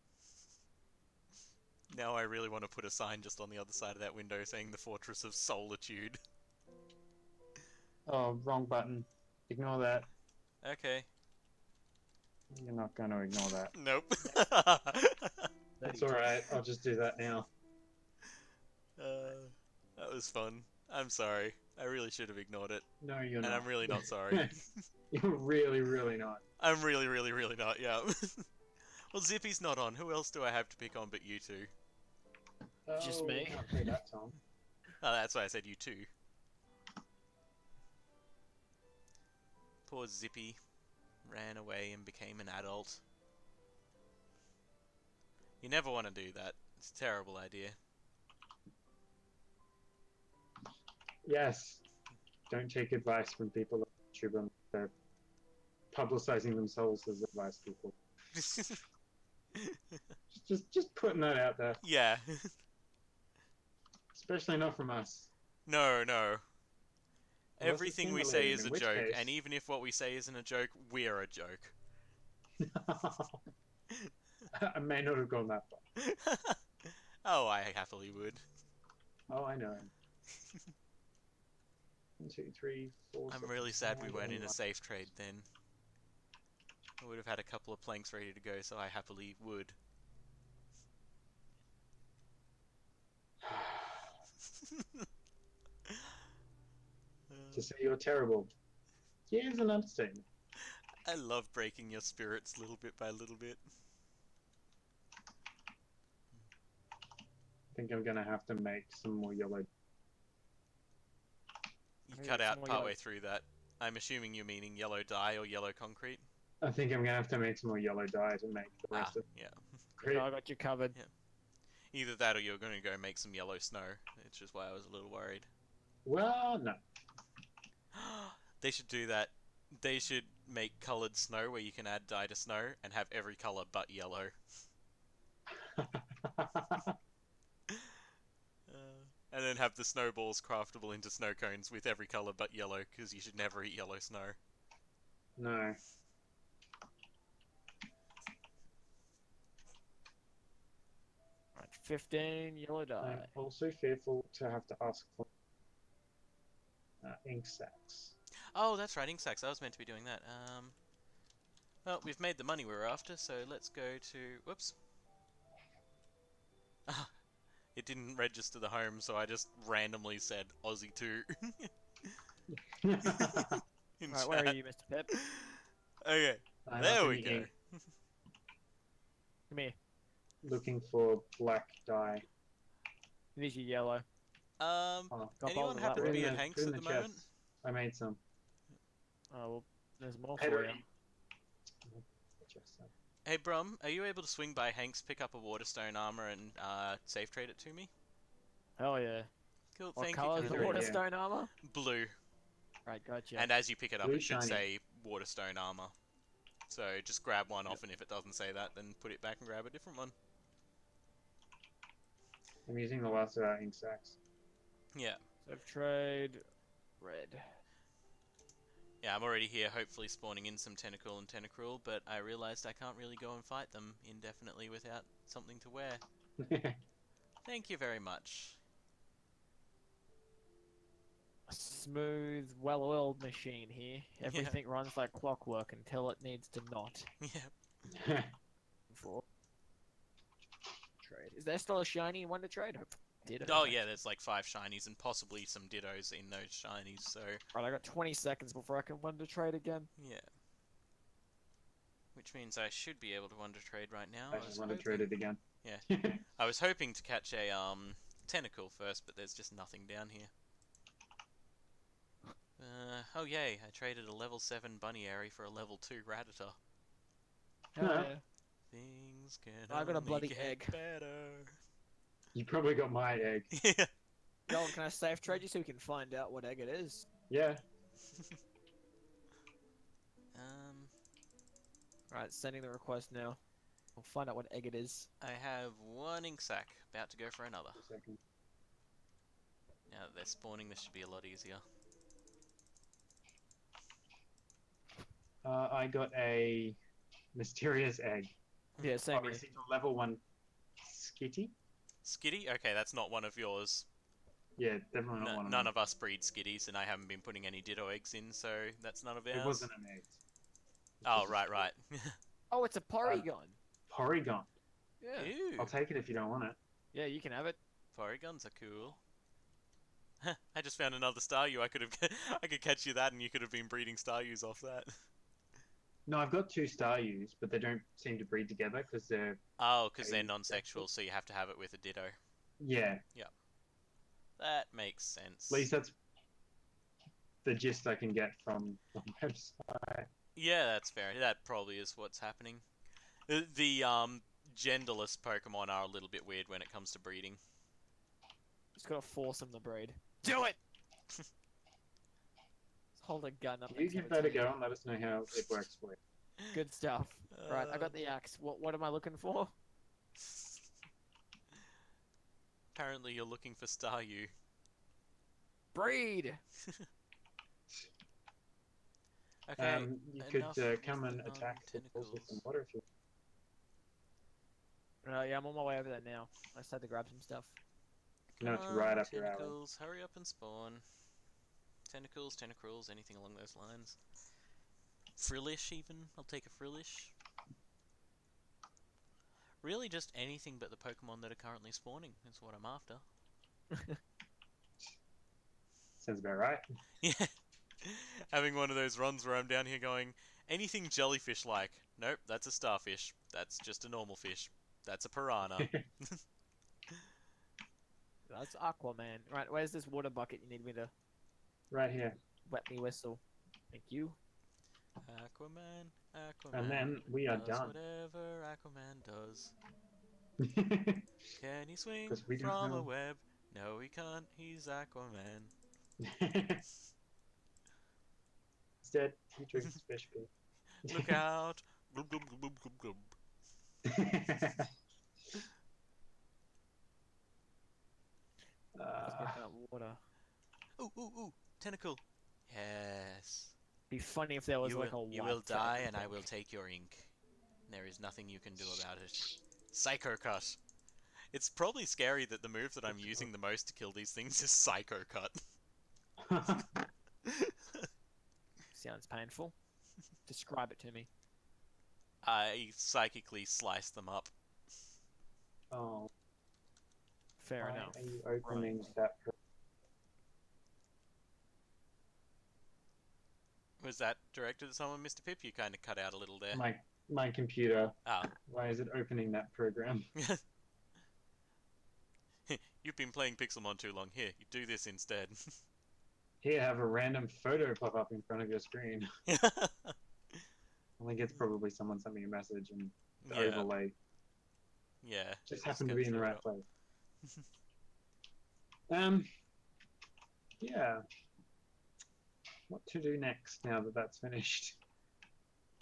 Now I really want to put a sign just on the other side of that window saying the Fortress of Solitude. Oh, wrong button. Ignore that. Okay. You're not going to ignore that. Nope. That's alright. I'll just do that now. That was fun. I'm sorry. I really should have ignored it. No, you're And not. I'm really not sorry. You're really, really not. I'm really, really, really not, yeah. Well, Zippy's not on. Who else do I have to pick on but you two? Just Oh, me. can't play that song. Oh, that's why I said you two. Poor Zippy ran away and became an adult. You never want to do that. It's a terrible idea. Yes. Don't take advice from people on YouTube and they're publicizing themselves as advice people. Just putting that out there. Yeah. Especially not from us. No, no. Unless Everything it's we say stimulating, is in a which joke, case- and even if what we say isn't a joke, we're a joke. I may not have gone that far. Oh, I happily would. Oh, I know. 1, 2, 3, 4. I'm 6, really sad we 7, weren't in a 8. safe trade then. I would have had a couple of planks ready to go, so I happily would. To say you're terrible. Here's an understatement. I love breaking your spirits little bit by little bit. I think I'm gonna have to make some more yellow. You Maybe cut some out more partway yellow. through that. I'm assuming you're meaning yellow dye or yellow concrete. I think I'm gonna have to make some more yellow dye to make the rest of. Yeah. Great. I got you covered. Yeah. Either that or you're going to go make some yellow snow. It's just why I was a little worried. Well, no. They should do that. They should make coloured snow where you can add dye to snow and have every colour but yellow. And then have the snowballs craftable into snow cones with every colour but yellow, because you should never eat yellow snow. No. Right, 15 yellow dye. I'm also fearful to have to ask for ink sacs. Oh, that's right, ink sacs. I was meant to be doing that. Well, we've made the money we were after, so let's go to... Whoops. It didn't register the home, so I just randomly said Aussie 2. In Right, where are chat. you, Mr. Pip? Okay, I'm there up we in go. the ink Come here. looking for black dye. It is your yellow. Oh, Got Anyone bold of happen that to be one. at Hanks put in at the the moment? chest. I made some. Oh, well, there's more Hey, for you. ready? Hey Brum, are you able to swing by Hanks, pick up a Waterstone armor, and safe trade it to me? Hell yeah. Cool, What thank colour is you. the Considering, yeah. Waterstone armor? Blue. Right, gotcha. And as you pick it up, Blue it should shiny. say Waterstone armor. So just grab one off, and if it doesn't say that, then put it back and grab a different one. I'm using the last of our ink sacs. Yeah. Safe trade. Red. Yeah, I'm already here, hopefully spawning in some Tentacle and Tentacruel, but I realized I can't really go and fight them indefinitely without something to wear. Thank you very much. A smooth, well-oiled machine here. Everything runs like clockwork until it needs to not. Yeah. For trade. Is there still a shiny one to trade? Dittos, Oh yeah, actually. there's like 5 shinies and possibly some dittos in those shinies, so Right, I got 20 seconds before I can one to trade again. yeah. Which means I should be able to wonder trade right now. I just want to trade it again. Yeah. I was hoping to catch a tentacle first, but there's just nothing down here. Oh yay, I traded a level 7 Bunnyary for a level 2 Rattata. Hell Huh. yeah. Things can I got a only bloody get egg. better. You probably got my egg. Yeah. Yo, can I safe trade you so we can find out what egg it is? Yeah. Right, sending the request now. We'll find out what egg it is. I have 1 ink sac, about to go for another. A second. Now that they're spawning, this should be a lot easier. I got a mysterious egg. Yeah, same I here. received a level 1 skitty. Skitty? Okay, that's not one of yours. Yeah, definitely not one of None them. of us breed skitties, and I haven't been putting any ditto eggs in, so that's none of ours. It wasn't an egg. It's Oh, just a right, skitty. right. Oh, it's a Porygon. Porygon. Yeah. Ew. I'll take it if you don't want it. Yeah, you can have it. Porygons are cool. I just found another Staryu. I could catch you that, and you could have been breeding Staryus off that. No, I've got 2 Staryus, but they don't seem to breed together because they're... Oh, because they're Asexual. non-sexual, so you have to have it with a ditto. Yeah, That makes sense. at least that's the gist I can get from the website. Yeah, that's fair. That probably is what's happening. The genderless Pokemon are a little bit weird when it comes to breeding. Just gotta force them to breed. Do it! Let's hold a gun up. You next to give the that a TV. go and let us know how it works for you. Good stuff. Right, I got the axe. What am I looking for? Apparently you're looking for Staryu. Breed! Okay, You enough could with come the and attack the balls with some non-tentacles. water if you Yeah, I'm on my way over there now. I just had to grab some stuff. No, it's Come right on, up your alley. Tentacles, hurry up and spawn. Tentacles, Tentacruels, anything along those lines. Frillish even, I'll take a Frillish. Really just anything but the Pokemon that are currently spawning is what I'm after. Sounds about right. Yeah. Having one of those runs where I'm down here going, anything jellyfish-like. Nope, that's a starfish. That's just a normal fish. That's a piranha. That's Aquaman. Right, where's this water bucket you need me to Right here. wet me whistle? Thank you. Aquaman, Aquaman. And then we are does done. whatever Aquaman does. Can he swing 'Cause we don't from a know. web? No, he can't. He's Aquaman. Instead, he drinks fish pee. Look out! Glub, glub, glub, glub, glub. Let's get that water. Ooh, ooh, ooh! Tentacle! Yes. Be funny if there was like a white You will die, and I tentacle. will take your ink. There is nothing you can do about it. Psycho Cut. It's probably scary that the move that I'm using the most to kill these things is Psycho Cut. Sounds painful. Describe it to me. I psychically slice them up. Oh, Fair why enough. are you opening Right. that? Was that directed at someone, Mr. Pip? You kind of cut out a little there. My computer. Ah. Why is it opening that program? You've been playing Pixelmon too long. Here, you do this instead. Here, have a random photo pop up in front of your screen. I think it's probably someone sent me a message and the Yeah. overlay Yeah. just happened to be in the right place. Yeah. What to do next now that that's finished?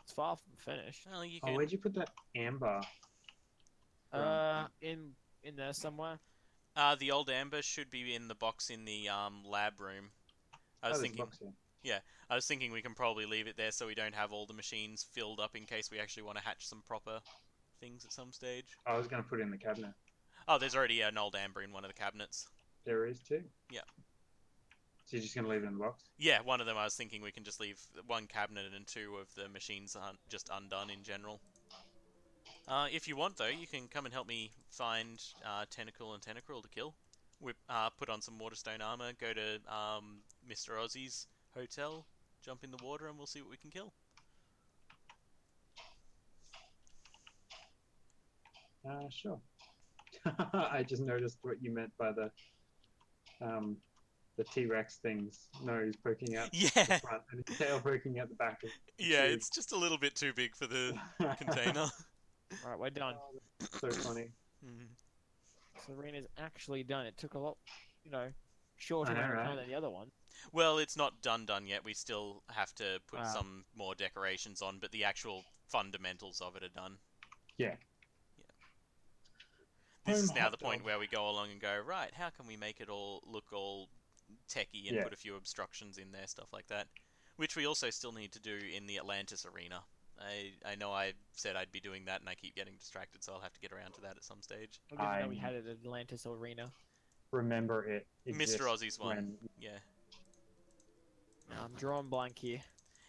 It's far from finished. Well, you Oh, can. where'd you put that amber? In there somewhere. The old amber should be in the box in the lab room. I was there's a thinking. box here. I was thinking we can probably leave it there so we don't have all the machines filled up in case we actually want to hatch some proper things at some stage. I was going to put it in the cabinet. Oh, there's already an old amber in one of the cabinets. There is too? Yeah. So you're just going to leave it in the box? Yeah, one of them I was thinking we can just leave one cabinet and two of the machines just undone in general. If you want though, you can come and help me find Tentacle and Tentacruel to kill. We put on some waterstone armor, go to Mr. Aussie's hotel, jump in the water, and we'll see what we can kill. Sure. I just noticed what you meant by the T-Rex thing's nose poking out Yeah, the front and his tail poking out the back. yeah, tube. it's just a little bit too big for the container. Alright, we're done. Oh, that's so funny. Mhm. Serena's actually done. It took a lot, shorter I know, amount of time right? than the other one. Well, it's not done yet. We still have to put Wow. some more decorations on, but the actual fundamentals of it are done. Yeah. This is Home now hot the point dog. where we go along and go, right, how can we make it all look all techy and Yeah. put a few obstructions in there, stuff like that. Which we also still need to do in the Atlantis arena. I know I said I'd be doing that and I keep getting distracted, so I'll have to get around to that at some stage. I didn't know we I- had it at Atlantis Arena. Remember it exists Mr. Aussie's one, when- yeah. I'm drawing blank here.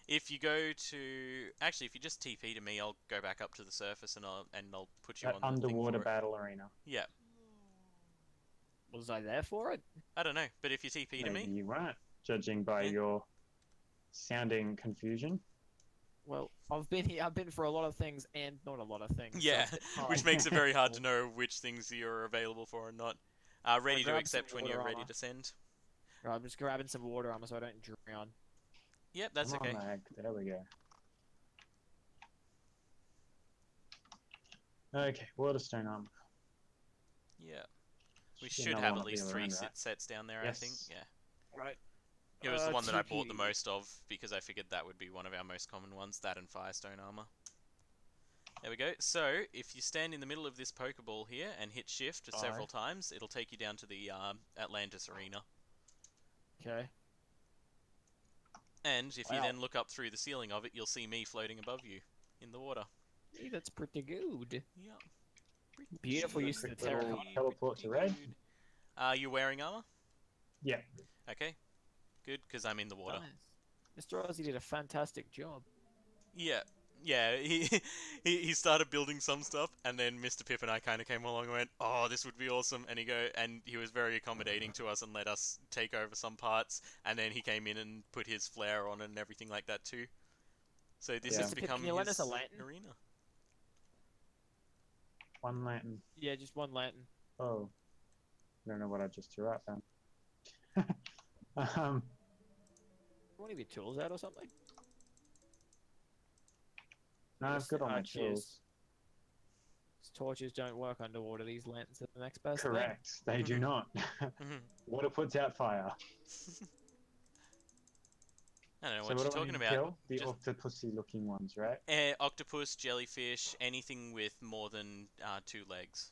If you go to... Actually, if you just TP to me, I'll go back up to the surface and I'll put you That on the thing underwater for it. battle arena. Yeah. Was I there for it? I don't know, but if you TP to Maybe me... you weren't, judging by Yeah. your sounding confusion. Well, I've been here. I've been for a lot of things and not a lot of things. so Yeah, it's a bit which hard. makes it very hard to know which things you're available for and not. Ready to grab accept some when you're water ready armor. to send. Right, I'm just grabbing some water armor so I don't drown. Yep, that's Come okay. on, Mag. There we go. Okay, waterstone armor. Yeah. We Should be should another have one at at the least other 3 end, sit right? sets down there, I think. Yes. Yeah. Right. It was the one that I bought the TP. most of because I figured that would be one of our most common ones, that and Firestone armor. There we go. So, if you stand in the middle of this Pokeball here and hit shift several times, it'll take you down to the Atlantis arena. Okay. And if you Wow. then look up through the ceiling of it, you'll see me floating above you in the water. Hey, that's pretty good. Yeah. Beautiful Pretty use of the quick little terracotta. teleport to red. good. Are you wearing armor? Yeah. Okay. Good, because I'm in the water. Nice. Mr. Aussie did a fantastic job. Yeah. Yeah, he started building some stuff, and then Mr. Pip and I kind of came along and went, "Oh, this would be awesome." And he was very accommodating to us and let us take over some parts. And then he came in and put his flair on and everything like that too. So this Yeah. has Mr. Pip, become can you lend his us a lantern? arena. One lantern. Yeah, just one lantern. Oh. I don't know what I just threw out then. Want to your tools out or something? No, I've got all my cheers. tools. torches don't work underwater. These lanterns are the next best thing. Correct. They do not. Water puts out fire. I don't know So what what you're do I talking need to about. kill? The Just- octopusy looking ones, right? Octopus, jellyfish, anything with more than 2 legs.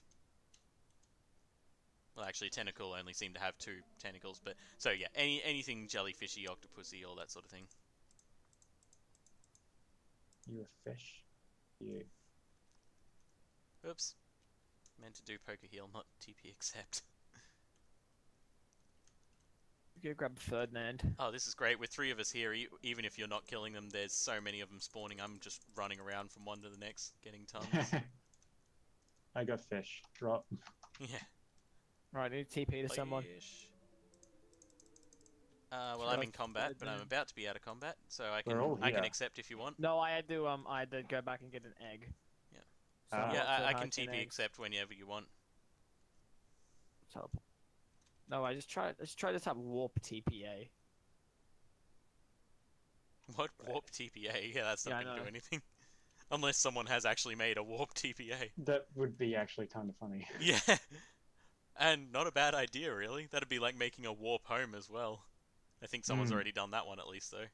Well, actually, tentacle only seem to have 2 tentacles, but so yeah, anything jellyfishy, octopusy, all that sort of thing. You a fish? You. Oops, meant to do poker heal, not TP accept. Go grab Ferdinand. Oh, this is great. With 3 of us here, even if you're not killing them, there's so many of them spawning. I'm just running around from one to the next, getting tons. I got fish. Drop. Yeah. Right, I need to TP to someone. Fish. Well, I'm in combat, but I'm about to be out of combat, so I We're all can here. accept if you want. No, I had to go back and get an egg. Yeah. So Ah. Yeah, lots of I can hatch and TP eggs. accept whenever you want. Teleport. No, I just tried to type warp TPA. What? Warp TPA? Yeah, that's not Yeah, I going to do know. anything. Unless someone has actually made a warp TPA. That would be actually kind of funny. Yeah. And not a bad idea, really. That'd be like making a warp home as well. I think someone's already done that one at least, though.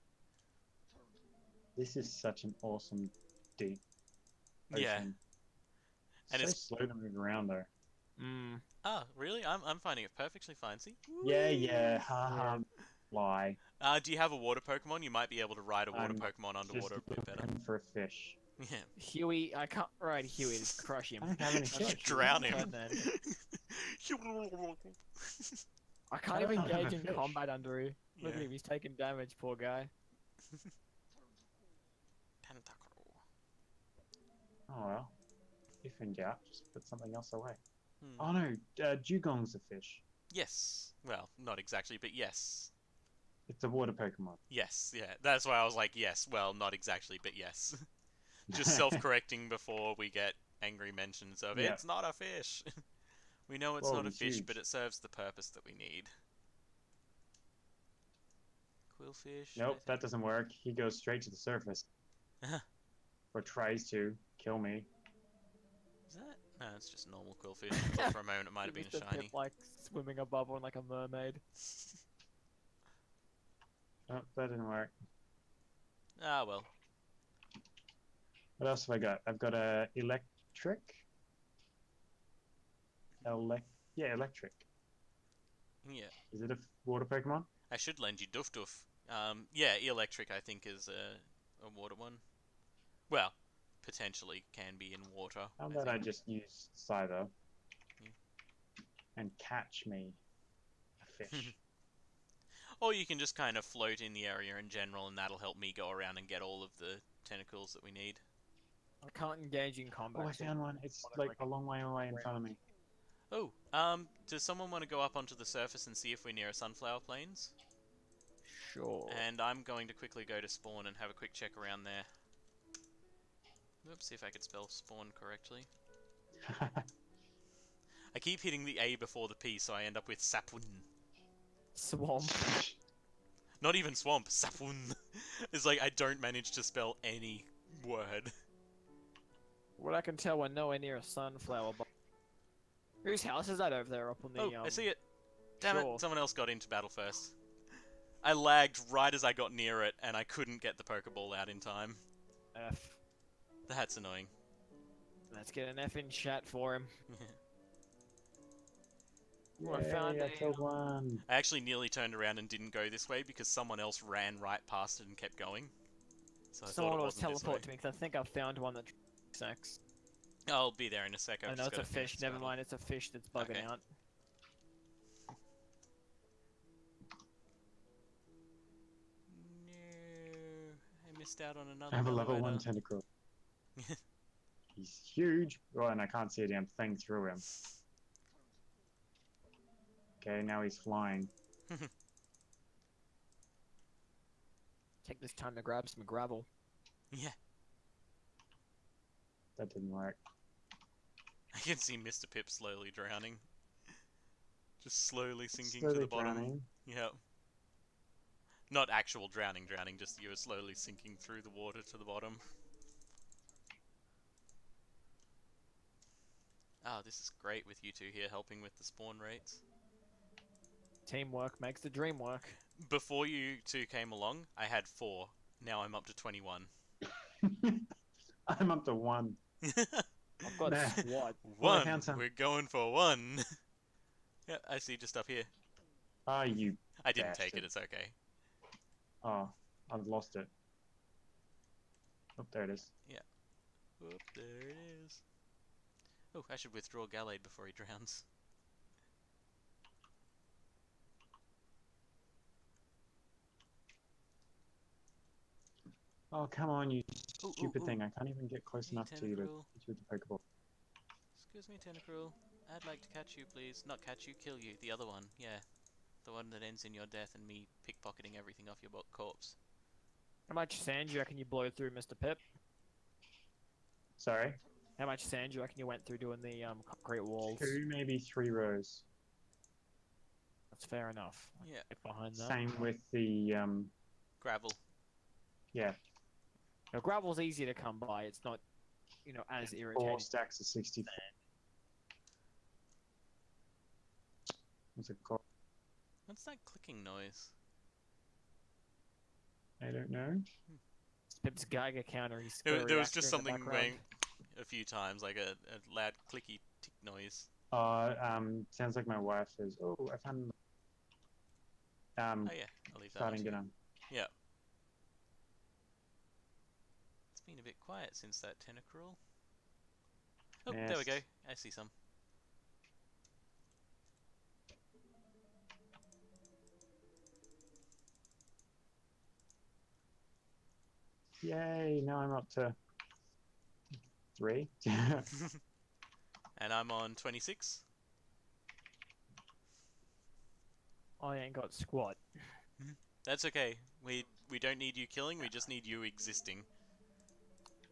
This is such an awesome deep ocean. Yeah. And so it's- slow to move around though. Mm. Ah, really? I'm finding it perfectly fine. See? Yeah. Ha. Lie. Do you have a water Pokemon? You might be able to ride a water I'm Pokemon underwater a bit better. Looking for a fish. Yeah. Huey, I can't ride Huey to crush him. I don't have any I fish. should Drown him. Ferdinand. I I can't don't even have a engage in fish. combat under him. Look at Yeah. him, he's taking damage, poor guy. Tentacle. Oh well. If in doubt, just put something else away. Hmm. Oh no, Dugong's a fish. Yes. Well, not exactly, but yes. It's a water Pokemon. Yes, yeah. That's why I was like, yes. Well, not exactly, but yes. Just self-correcting before we get angry mentions of Yeah. it's not a fish. We know it's Whoa, not a he's fish, huge. but it serves the purpose that we need. Quillfish. I Nope, think- that doesn't work. He goes straight to the surface. Or tries to kill me. Is that? No, it's just normal quillfish. I thought for a moment it might have been a Mr. shiny. Pip, like swimming above one like a mermaid. Oh, that didn't work. Ah, well. What else have I got? I've got a electric. Yeah, electric. Yeah. Is it a water Pokemon? I should lend you Doof Doof. Yeah, Electric I think is a water one. Well, potentially can be in water. How I about I think. just use Scyther Yeah. and catch me a fish? Or you can just kind of float in the area in general, and that'll help me go around and get all of the tentacles that we need. I can't engage in combat. Oh, I so found one. It's wanna, like a long way away in front of me. Oh, does someone want to go up onto the surface and see if we're near a sunflower plains? Sure. And I'm going to quickly go to spawn and have a quick check around there. Oops, see if I could spell spawn correctly. I keep hitting the A before the P, so I end up with Sapun. Swamp. Not even swamp, Sapun. It's like I don't manage to spell any word. What I can tell, we're nowhere near a sunflower. But whose house is that over there up on the? Oh, I see it. Damn shore? it, someone else got into battle first. I lagged right as I got near it, and I couldn't get the Pokeball out in time. F. That's annoying. Let's get an F in chat for him. Ooh, I Yay, found I a. killed one. I actually nearly turned around and didn't go this way because someone else ran right past it and kept going. So I Someone thought it was wasn't this way. teleport to me because I think I found one that sex. I'll be there in a sec. I've Oh no, just it's a gotta finish fish. this Never battle. mind, it's a fish that's bugging Okay. out. No, I missed out on another. I have a level Meloetta. 1 tentacle. He's huge. Oh, and I can't see a damn thing through him. Okay, now he's flying. Take this time to grab some gravel. Yeah, That didn't work. I can see Mr. Pip slowly drowning. Just slowly sinking Slowly to the bottom. drowning. Yep. Not actual drowning, just you're slowly sinking through the water to the bottom. Oh, this is great with you two here helping with the spawn rates. Teamwork makes the dream work. Before you two came along, I had 4. Now I'm up to 21. I'm up to 1. I've got Nah. SWAT. Well, I 1! found some. We're going for 1! Yeah, I see just up here. Ah, you. I didn't take it, bastard. it's okay. Oh, I've lost it. Oh, there it is. Whoop, there it is. Oh, I should withdraw Gallade before he drowns. Oh, come on, you Ooh, stupid ooh, thing. I can't even get close Hey, enough to you to hit Tentacruel. you with the Pokeball. Excuse me, Tentacruel. I'd like to catch you, please. Not catch you, kill you. The other one, yeah. The one that ends in your death and me pickpocketing everything off your corpse. How much sand do you reckon you blow through, Mr. Pip? Sorry? How much sand do you reckon you went through doing the concrete walls? 2, maybe 3 rows. That's fair enough. Yeah. Get behind that. Same with the, Gravel. yeah, Now, gravel's easy to come by. It's not, you know, as 4 irritating. stacks of 60. What's it called? What's that clicking noise? I don't know. It's Pip's Geiger counter. He's There was just in the something background. going a few times, like a loud clicky tick noise. Sounds like my wife is. Oh, I found. Oh yeah, I'll leave that one Starting to to. you. Yeah. It's been a bit quiet since that Tentacruel. Oh, there we go. Yes. I see some. Yay! Now I'm up to 3. And I'm on 26. I ain't got squat. That's okay. We don't need you killing, we just need you existing.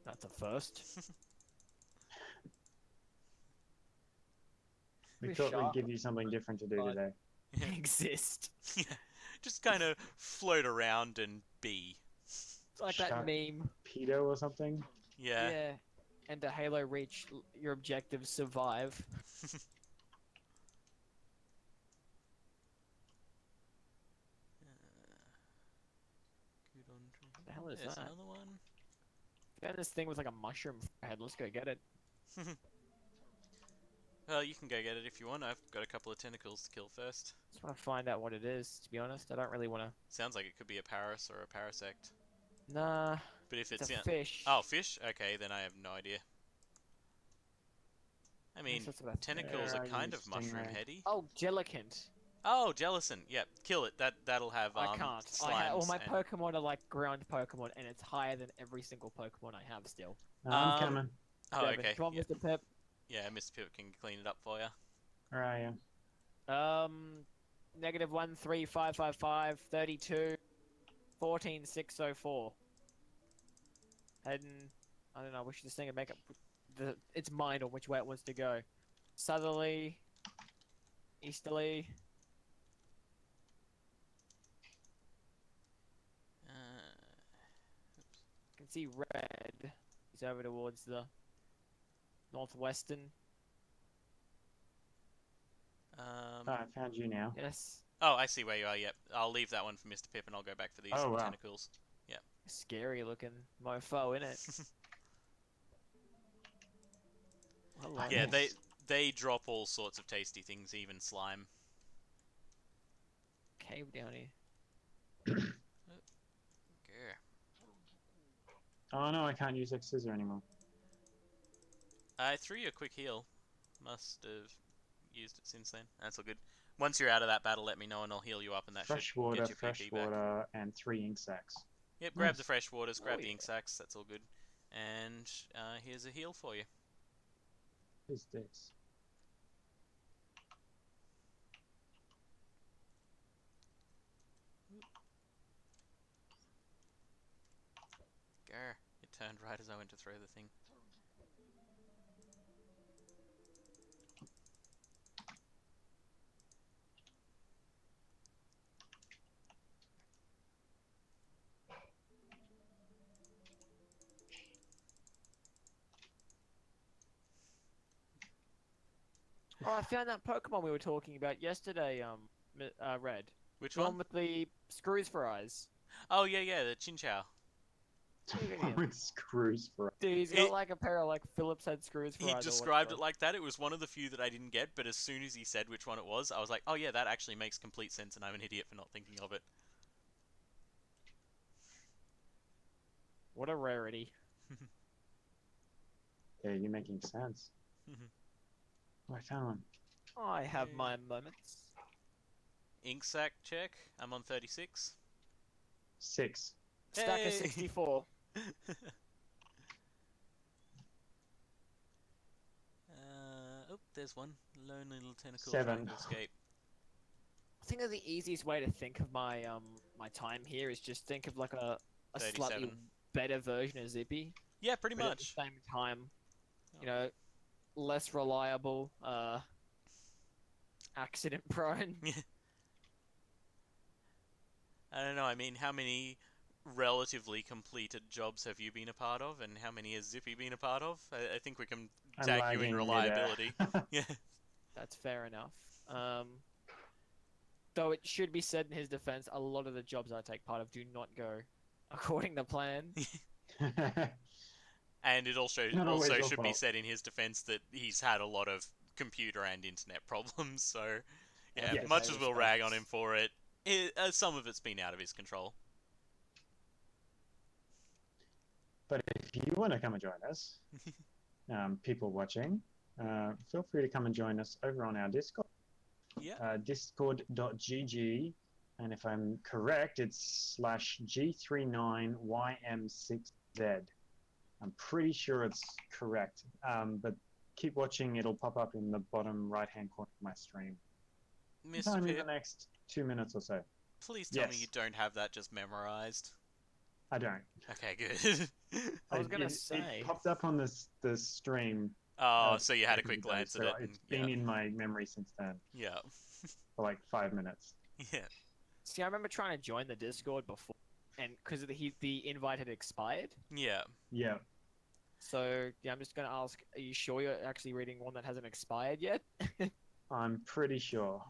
That's a first. We We're thought we'd sharp, give you something different to do but- today. Exist. Yeah. Just kind of float around and be. It's like that Shark. meme. Pedo or something? Yeah. And to Halo reach your objective, survive. The hell is There's that? another one. Found this thing with like a mushroom head. Let's go get it. Well, you can go get it if you want. I've got a couple of tentacles to kill first. Just want to find out what it is. To be honest, I don't really want to. Sounds like it could be a Paris or a Parasect. Nah, But if it's it's a yeah. fish. Oh, fish? Okay, then I have no idea. I mean, Guess that's what I think. tentacles Where are are kind you, of mushroom Stingray? heady. Oh, Jellicent. Oh, Jellicent. Yep, kill it. That'll have I can't. All slimes my and- Pokemon are like ground Pokemon, and it's higher than every single Pokemon I have still. I'm coming. Oh, Devin, okay. Come on, Yeah. Mr. Pip. Yeah, Mr. Pip can clean it up for you. Where are you? -13555 32 14604. Heading. I don't know. I wish this thing would make up its mind on which way it wants to go. Southerly, easterly. You can see red. He's over towards the northwestern. Oh, I found you now. Yes. Oh, I see where you are. Yep, I'll leave that one for Mr. Pip, and I'll go back for these Oh, wow. tentacles. Scary looking mofo, innit? Hello. Yeah, Nice. they drop all sorts of tasty things, even slime. Cave down here. Grr. Oh no, I can't use X Scissor anymore. I threw you a quick heal. Must have used it since then. That's all good. Once you're out of that battle, let me know and I'll heal you up, and that Fresh should water, get your PP back. and 3 ink sacs. Yep, grab Nice. the fresh waters, grab Oh, the yeah. ink sacs. That's all good. And here's a heal for you. What is this? Grr. It turned right as I went to throw the thing. Oh, I found that Pokemon we were talking about yesterday. Red. Which The one? one with the screws for eyes. Oh yeah, the Chinchou. Look at One him. with screws for Dude, he's got It, like a pair of like Phillips head screws for he eyes or described whatever. it like that. It was one of the few that I didn't get, but as soon as he said which one it was, I was like, oh yeah, that actually makes complete sense, and I'm an idiot for not thinking of it. What a rarity. Yeah, you're making sense. Oh, I found one. I have my moments. Ink sac check. I'm on 36. 6. Stack of Hey! 64. Oh, there's one. Lonely little tentacle 7. trying to escape. I think that the easiest way to think of my my time here is just think of like a slightly 37. better version of Zippy, Yeah, pretty but at much. the same time, you know, less reliable, accident prone. I don't know. I mean, how many relatively completed jobs have you been a part of, and how many has Zippy been a part of? I think we can I'm tag you lagging in midair. reliability. Yeah. That's fair enough. Though it should be said in his defense, a lot of the jobs I take part of do not go according to plan. And it also Not always your should be fault. said in his defense that he's had a lot of computer and internet problems. So, yeah, Yes. much as we'll rag on Respects. him for it, some of it's been out of his control. But if you want to come and join us, people watching, feel free to come and join us over on our Discord, Yeah. discord.gg, and if I'm correct, it's /G39YM6Z. I'm pretty sure it's correct, but keep watching. It'll pop up in the bottom right-hand corner of my stream. Mr. Sometime in the Pip, next 2 minutes or so. please tell me Yes. you don't have that just memorized. I don't. Okay, good. I was gonna It say. popped up on the stream. Oh, so you had a quick ago, glance so at it. It's And, been in my memory since then yeah. for like 5 minutes. Yeah. See, I remember trying to join the Discord before, and because the invite had expired. Yeah. Yeah. So yeah, I'm just gonna ask: are you sure you're actually reading one that hasn't expired yet? I'm pretty sure.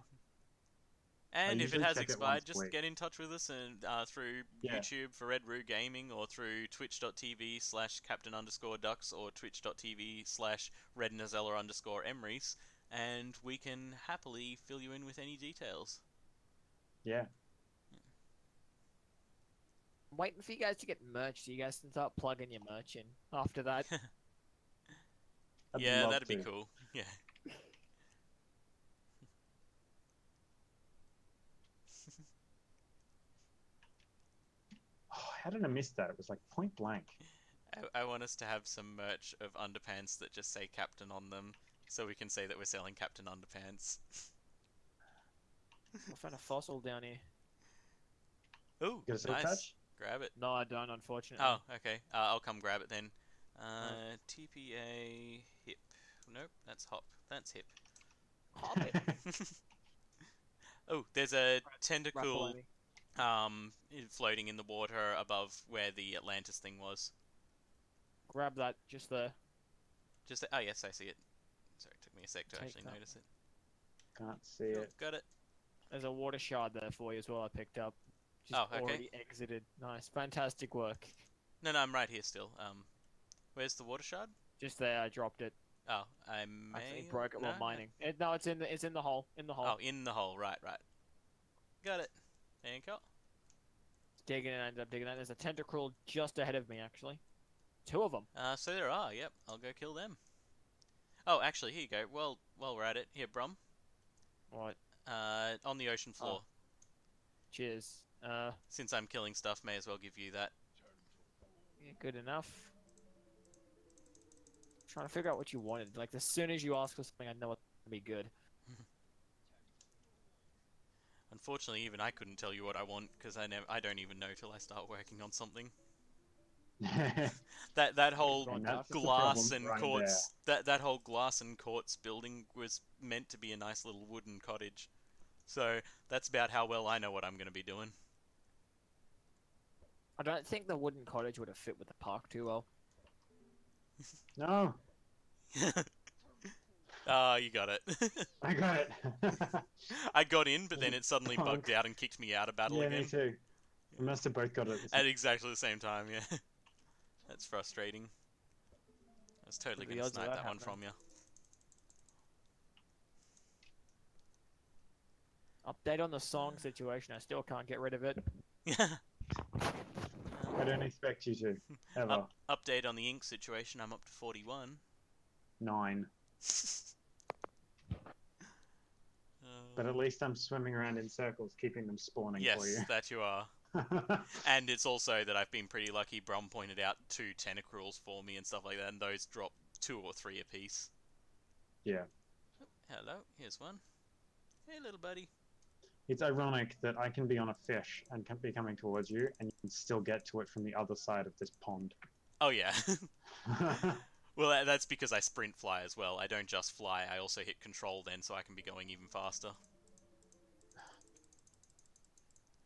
And if it usually has check it expired, once a just week. get in touch with us and through Yeah. YouTube for Red Roo Gaming or through twitch.tv/captain_ducks or twitch.tv/rednazella_emrys, and we can happily fill you in with any details. Yeah. I'm waiting for you guys to get merch so you guys can start plugging your merch in. After that, I'd Yeah, love that'd be to. cool. Yeah. Oh, how did I miss that? It was like point blank. I want us to have some merch of underpants that just say Captain on them, so we can say that we're selling Captain Underpants. I found a fossil down here. Ooh, Got a silk nice. touch? Grab it. No, I don't, unfortunately. Oh, okay. I'll come grab it then. TPA hip. Nope, that's hop. That's hip. Hop it. Oh, there's a tentacle Mrpippali. floating in the water above where the Atlantis thing was. Grab that just there. Just oh yes, I see it. Sorry, it took me a sec to Take actually that notice it. Can't see Oh, it. got it. There's a water shard there for you as well. I picked up. Just Oh, okay. already exited. Nice, fantastic work. No, I'm right here still. Where's the water shard? Just there, I dropped it. Oh, I may Actually broke it while no, mining. No, it's in the hole. In the hole. Oh, in the hole. Right. Got it. There you go. Digging it, I ended up digging that. There's a tentacruel just ahead of me, actually. 2 of them. So there are. Yep, I'll go kill them. Oh, actually, here you go. Well, while we're at it, here, Brum. What? On the ocean floor. Cheers. Since I'm killing stuff, may as well give you that. Yeah, good enough. Trying to figure out what you wanted. Like, as soon as you ask for something, I know it's gonna be good. Unfortunately, even I couldn't tell you what I want because I don't even know till I start working on something. That whole And that's the glass problem and right quartz that whole glass and quartz building was meant to be a nice little wooden cottage. So that's about how well I know what I'm going to be doing. I don't think the wooden cottage would have fit with the park too well. No. Ah, you got it. I got it. I got in, but then it suddenly Bonk. bugged out and kicked me out of battle Yeah, again. me too. We must have both got it. At exactly the same time, yeah. That's frustrating. I was totally What are going the to odds of snipe that that one from happening? you. Update on the song situation. I still can't get rid of it. I don't expect you to, ever. Update on the ink situation, I'm up to 41. 9. But at least I'm swimming around in circles, keeping them spawning for you. Yes, that you are. And it's also that I've been pretty lucky. Brom pointed out 2 tentacruels for me and stuff like that, and those drop 2 or 3 apiece. Yeah. Oh, hello, here's one. Hey, little buddy. It's ironic that I can be on a fish and can be coming towards you, and you can still get to it from the other side of this pond. Oh, yeah. Well, that's because I sprint fly as well. I don't just fly, I also hit control then, so I can be going even faster.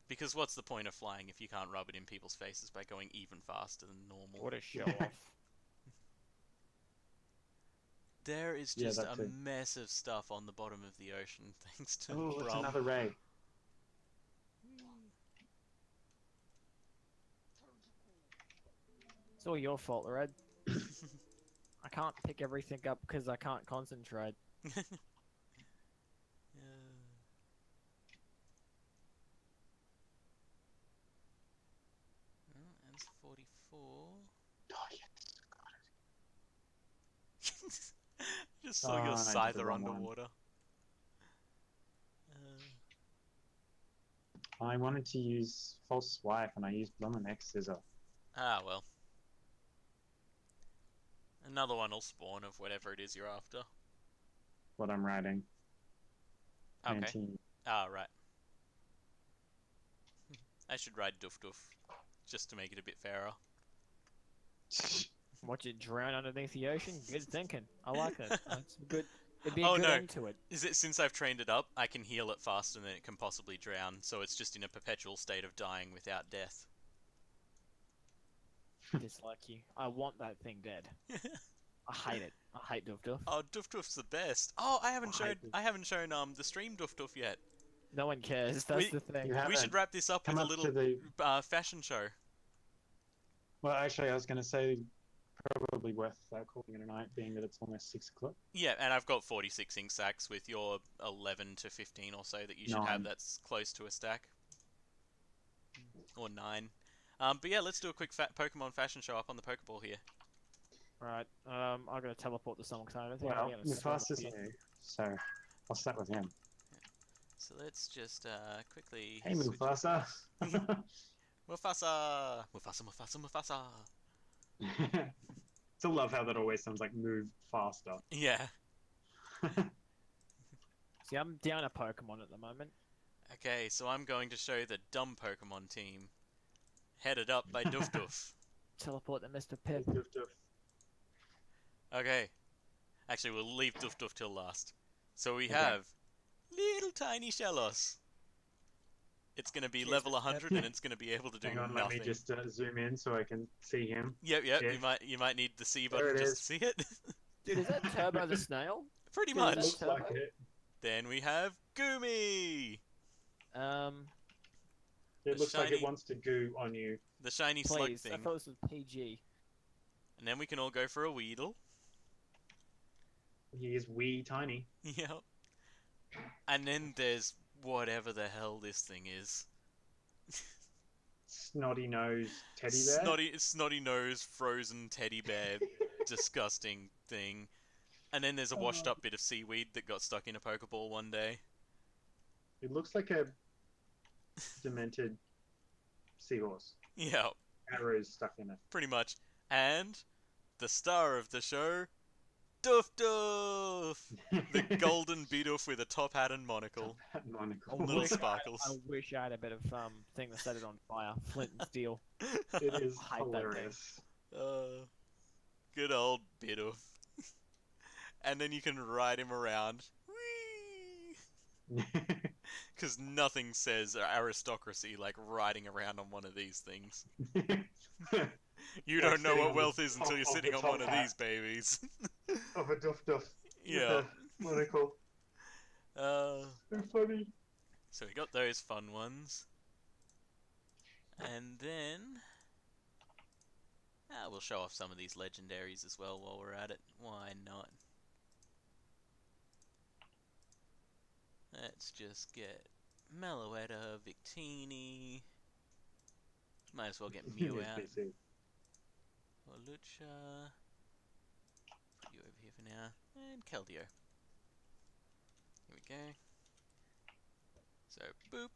Because what's the point of flying if you can't rub it in people's faces by going even faster than normal? What a show off. There is Yeah, just that's a it. mess of stuff on the bottom of the ocean, thanks to Oh, it's Brum. another ray. It's all your fault, Red. I can't pick everything up because I can't concentrate. Yeah. Oh, that's 44. Oh, yes. Just saw Oh, your I did the scyther wrong one. underwater. I wanted to use false swipe, and I used Blum X scissor. Ah, well. Another one will spawn of whatever it is you're after. What I'm riding. Okay. 19. Ah, right. I should ride Doof Doof, just to make it a bit fairer. Watch it drown underneath the ocean. Good thinking. I like it. That's good. It'd be a Oh, good no. end to it. Is it since I've trained it up, I can heal it faster than it can possibly drown, so it's just in a perpetual state of dying without death. Dislike you. I want that thing dead. I hate it. I hate Doof Doof. Oh, Doof Doof's the best. Oh, I haven't I shown hate I haven't shown the stream Doof Doof yet. No one cares. That's We- the thing. You We haven't. should wrap this up Come with a up little to the... fashion show. Well, actually, I was going to say probably worth calling it a night, being that it's almost 6 o'clock. Yeah, and I've got 46 ink sacks with your 11 to 15 or so that you should have 9. that's close to a stack. Or 9. But yeah, let's do a quick Pokemon fashion show up on the Pokeball here. Right. I'm gonna teleport to someone because I don't think Well, I'm gonna swim Mufasa's up here. new, so I'll start with him. So let's just quickly... Hey, switch- Mufasa! Mufasa! Mufasa, Mufasa, Mufasa! Still love how that always sounds like move faster. Yeah. See, I'm down a Pokemon at the moment. Okay, so I'm going to show the dumb Pokemon team, headed up by Doof Doof. Teleport to Mr. Pip. Doof doof. Okay. Actually, we'll leave Doof Doof till last. So we Okay. have little tiny Shellos. It's going to be Cheers, level Mr. 100 and it's going to be able to do Hang on, nothing. let me just zoom in so I can see him. Yep, Yeah. you might need the C There button it just is. to see it. Dude, is that Turbo the Snail? Pretty Yeah, much. that's- Looks like it. Then we have Goomy, It looks like shiny- it wants to goo on you. the shiny slug please. I thing. thought this was PG. And then we can all go for a Weedle. He is wee tiny. Yep. And then there's whatever the hell this thing is. Snotty nose teddy bear. Snotty nose, frozen teddy bear, disgusting thing. And then there's a washed up bit of seaweed that got stuck in a Pokeball one day. It looks like a demented seahorse. Yeah, Arrows stuck in it. pretty much. And the star of the show, Doof Doof! The golden Bidoof with a top hat and monocle. Monocle. Little wish sparkles. I wish I had a bit of thing that set it on fire. Flint and steel. It is I hate that thing. hilarious. Good old Bidoof. And then you can ride him around. Whee! Because nothing says aristocracy like riding around on one of these things. You Like don't know sitting what on the wealth is until top you're of sitting the on top one of hat. these babies. Of a doof doof. Yeah. Monocle. Uh, So funny. so we got those fun ones. And then... we'll show off some of these legendaries as well while we're at it. Why not? Let's just get Meloetta, Victini. Might as well get Mew out. PC. Lucha. Put you over here for now. And Keldeo. Here we go. So, boop.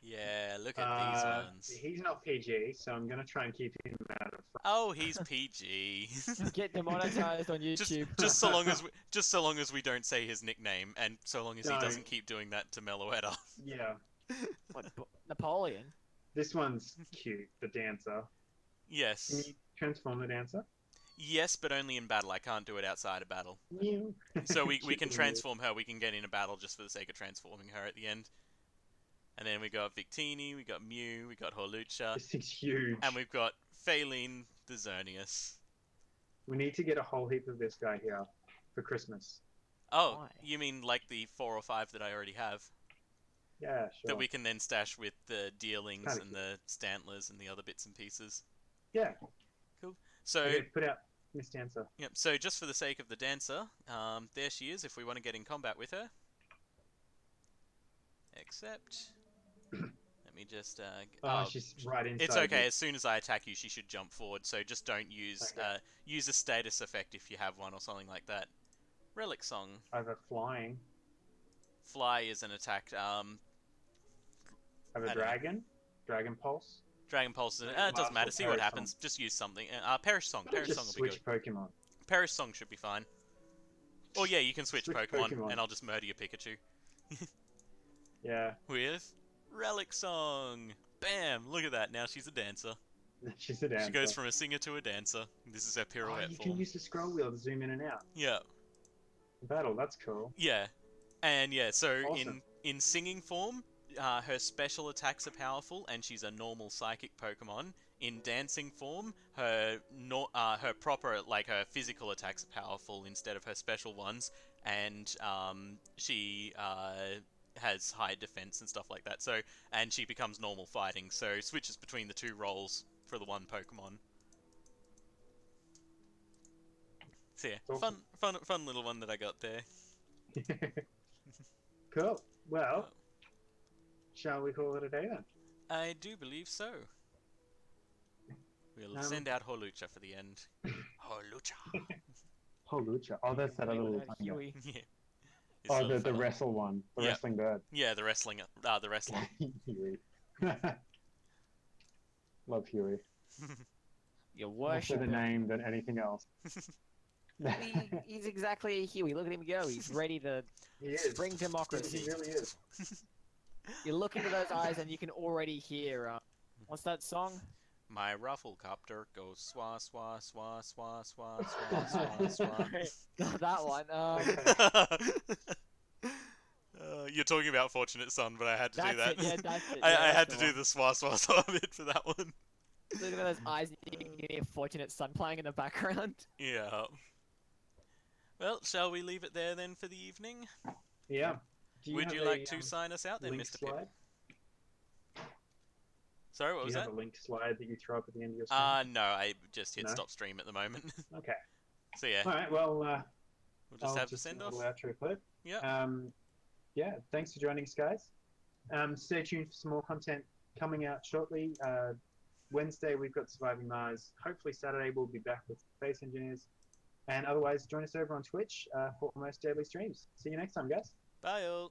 Yeah, look at these ones. He's not PG, so I'm gonna try and keep him out of front. Oh, he's PG. Get demonetized on YouTube. just so long as we don't say his nickname, and so long as he doesn't keep doing that to Meloetta. Yeah. What, Napoleon? This one's cute, the dancer. Can Yes. you transform the dancer? Yes, but only in battle. I can't do it outside of battle. Mew. So we can Cute transform her. We can get in a battle just for the sake of transforming her at the end. And then we got Victini, we got Mew, we got Horlucha, This thing's huge. and we've got Phaline the Xerneas. We need to get a whole heap of this guy here for Christmas. Oh, Why? you mean like the 4 or 5 that I already have? Yeah, sure. That we can then stash with the Dealings Kinda and the Stantlers and the other bits and pieces. Yeah. So, Okay, put out Miss Dancer. yep, so just for the sake of the dancer, there she is if we want to get in combat with her. Except... Let me just... She's right inside. it's okay, you. as soon as I attack you, she should jump forward, so just don't use Okay. use a status effect if you have one or something like that. Relic Song. Over flying. Fly is an attack. Over don't know. dragon. Dragon pulse. Dragon Pulse. It Martial doesn't matter. See what Perish happens. Just use something. Perish Song. Perish Song Just will be switch good. Pokemon. Perish Song should be fine. Or yeah, you can switch Switch Pokemon, Pokemon. and I'll just murder your Pikachu. Yeah. With Relic Song. Bam! Look at that. Now she's a dancer. She's a dancer. She goes from a singer to a dancer. This is her pirouette you form. can use the scroll wheel to zoom in and out. Yeah. Battle, that's cool. Yeah. And yeah, so Awesome. in singing form, her special attacks are powerful, and she's a normal psychic Pokemon. In dancing form, her proper, like her physical attacks are powerful instead of her special ones, and she has high defense and stuff like that. So, and she becomes normal fighting. So switches between the two roles for the one Pokemon. So yeah, Awesome. fun little one that I got there. Cool. Well, shall we call it a day then? I do believe so. We'll send out Horlucha for the end. Horlucha. Oh, Lucha. Oh, that's that other little tiny guy. Huey. Yeah. This Oh, little the fella. wrestle one. The Yeah. wrestling bird. Yeah, the wrestling. The wrestler. Huey. Love Huey. Your More for worship. the name than anything else. He's exactly a Huey. Look at him go. He's ready to He is. bring democracy. He really is. You look into those eyes and you can already hear. What's that song? My Rufflecopter goes swa swa swa swa swa swa swa swa. Not that one. You're talking about Fortunate Son, but I had to do That's that. it. Yeah, that's it. I yeah, had that's to the do the swa swa swa bit for that one. one. Look at those eyes. And you can hear Fortunate Son playing in the background. Yeah. Well, shall we leave it there then for the evening? Yeah. Do Would have you a, like to sign us out then, link Mr. Pip? slide? Sorry, what Do was you that? have a link slide that you throw up at the end of your stream? No, I just hit No? stop stream at the moment. Okay. So yeah, All right. Well, we'll just I'll have the just send do a off. little outro clip. Yeah. Yeah. Thanks for joining us, guys. Stay tuned for some more content coming out shortly. Wednesday we've got Surviving Mars. Hopefully Saturday we'll be back with Space Engineers. And otherwise, join us over on Twitch for almost daily streams. See you next time, guys. Bye all.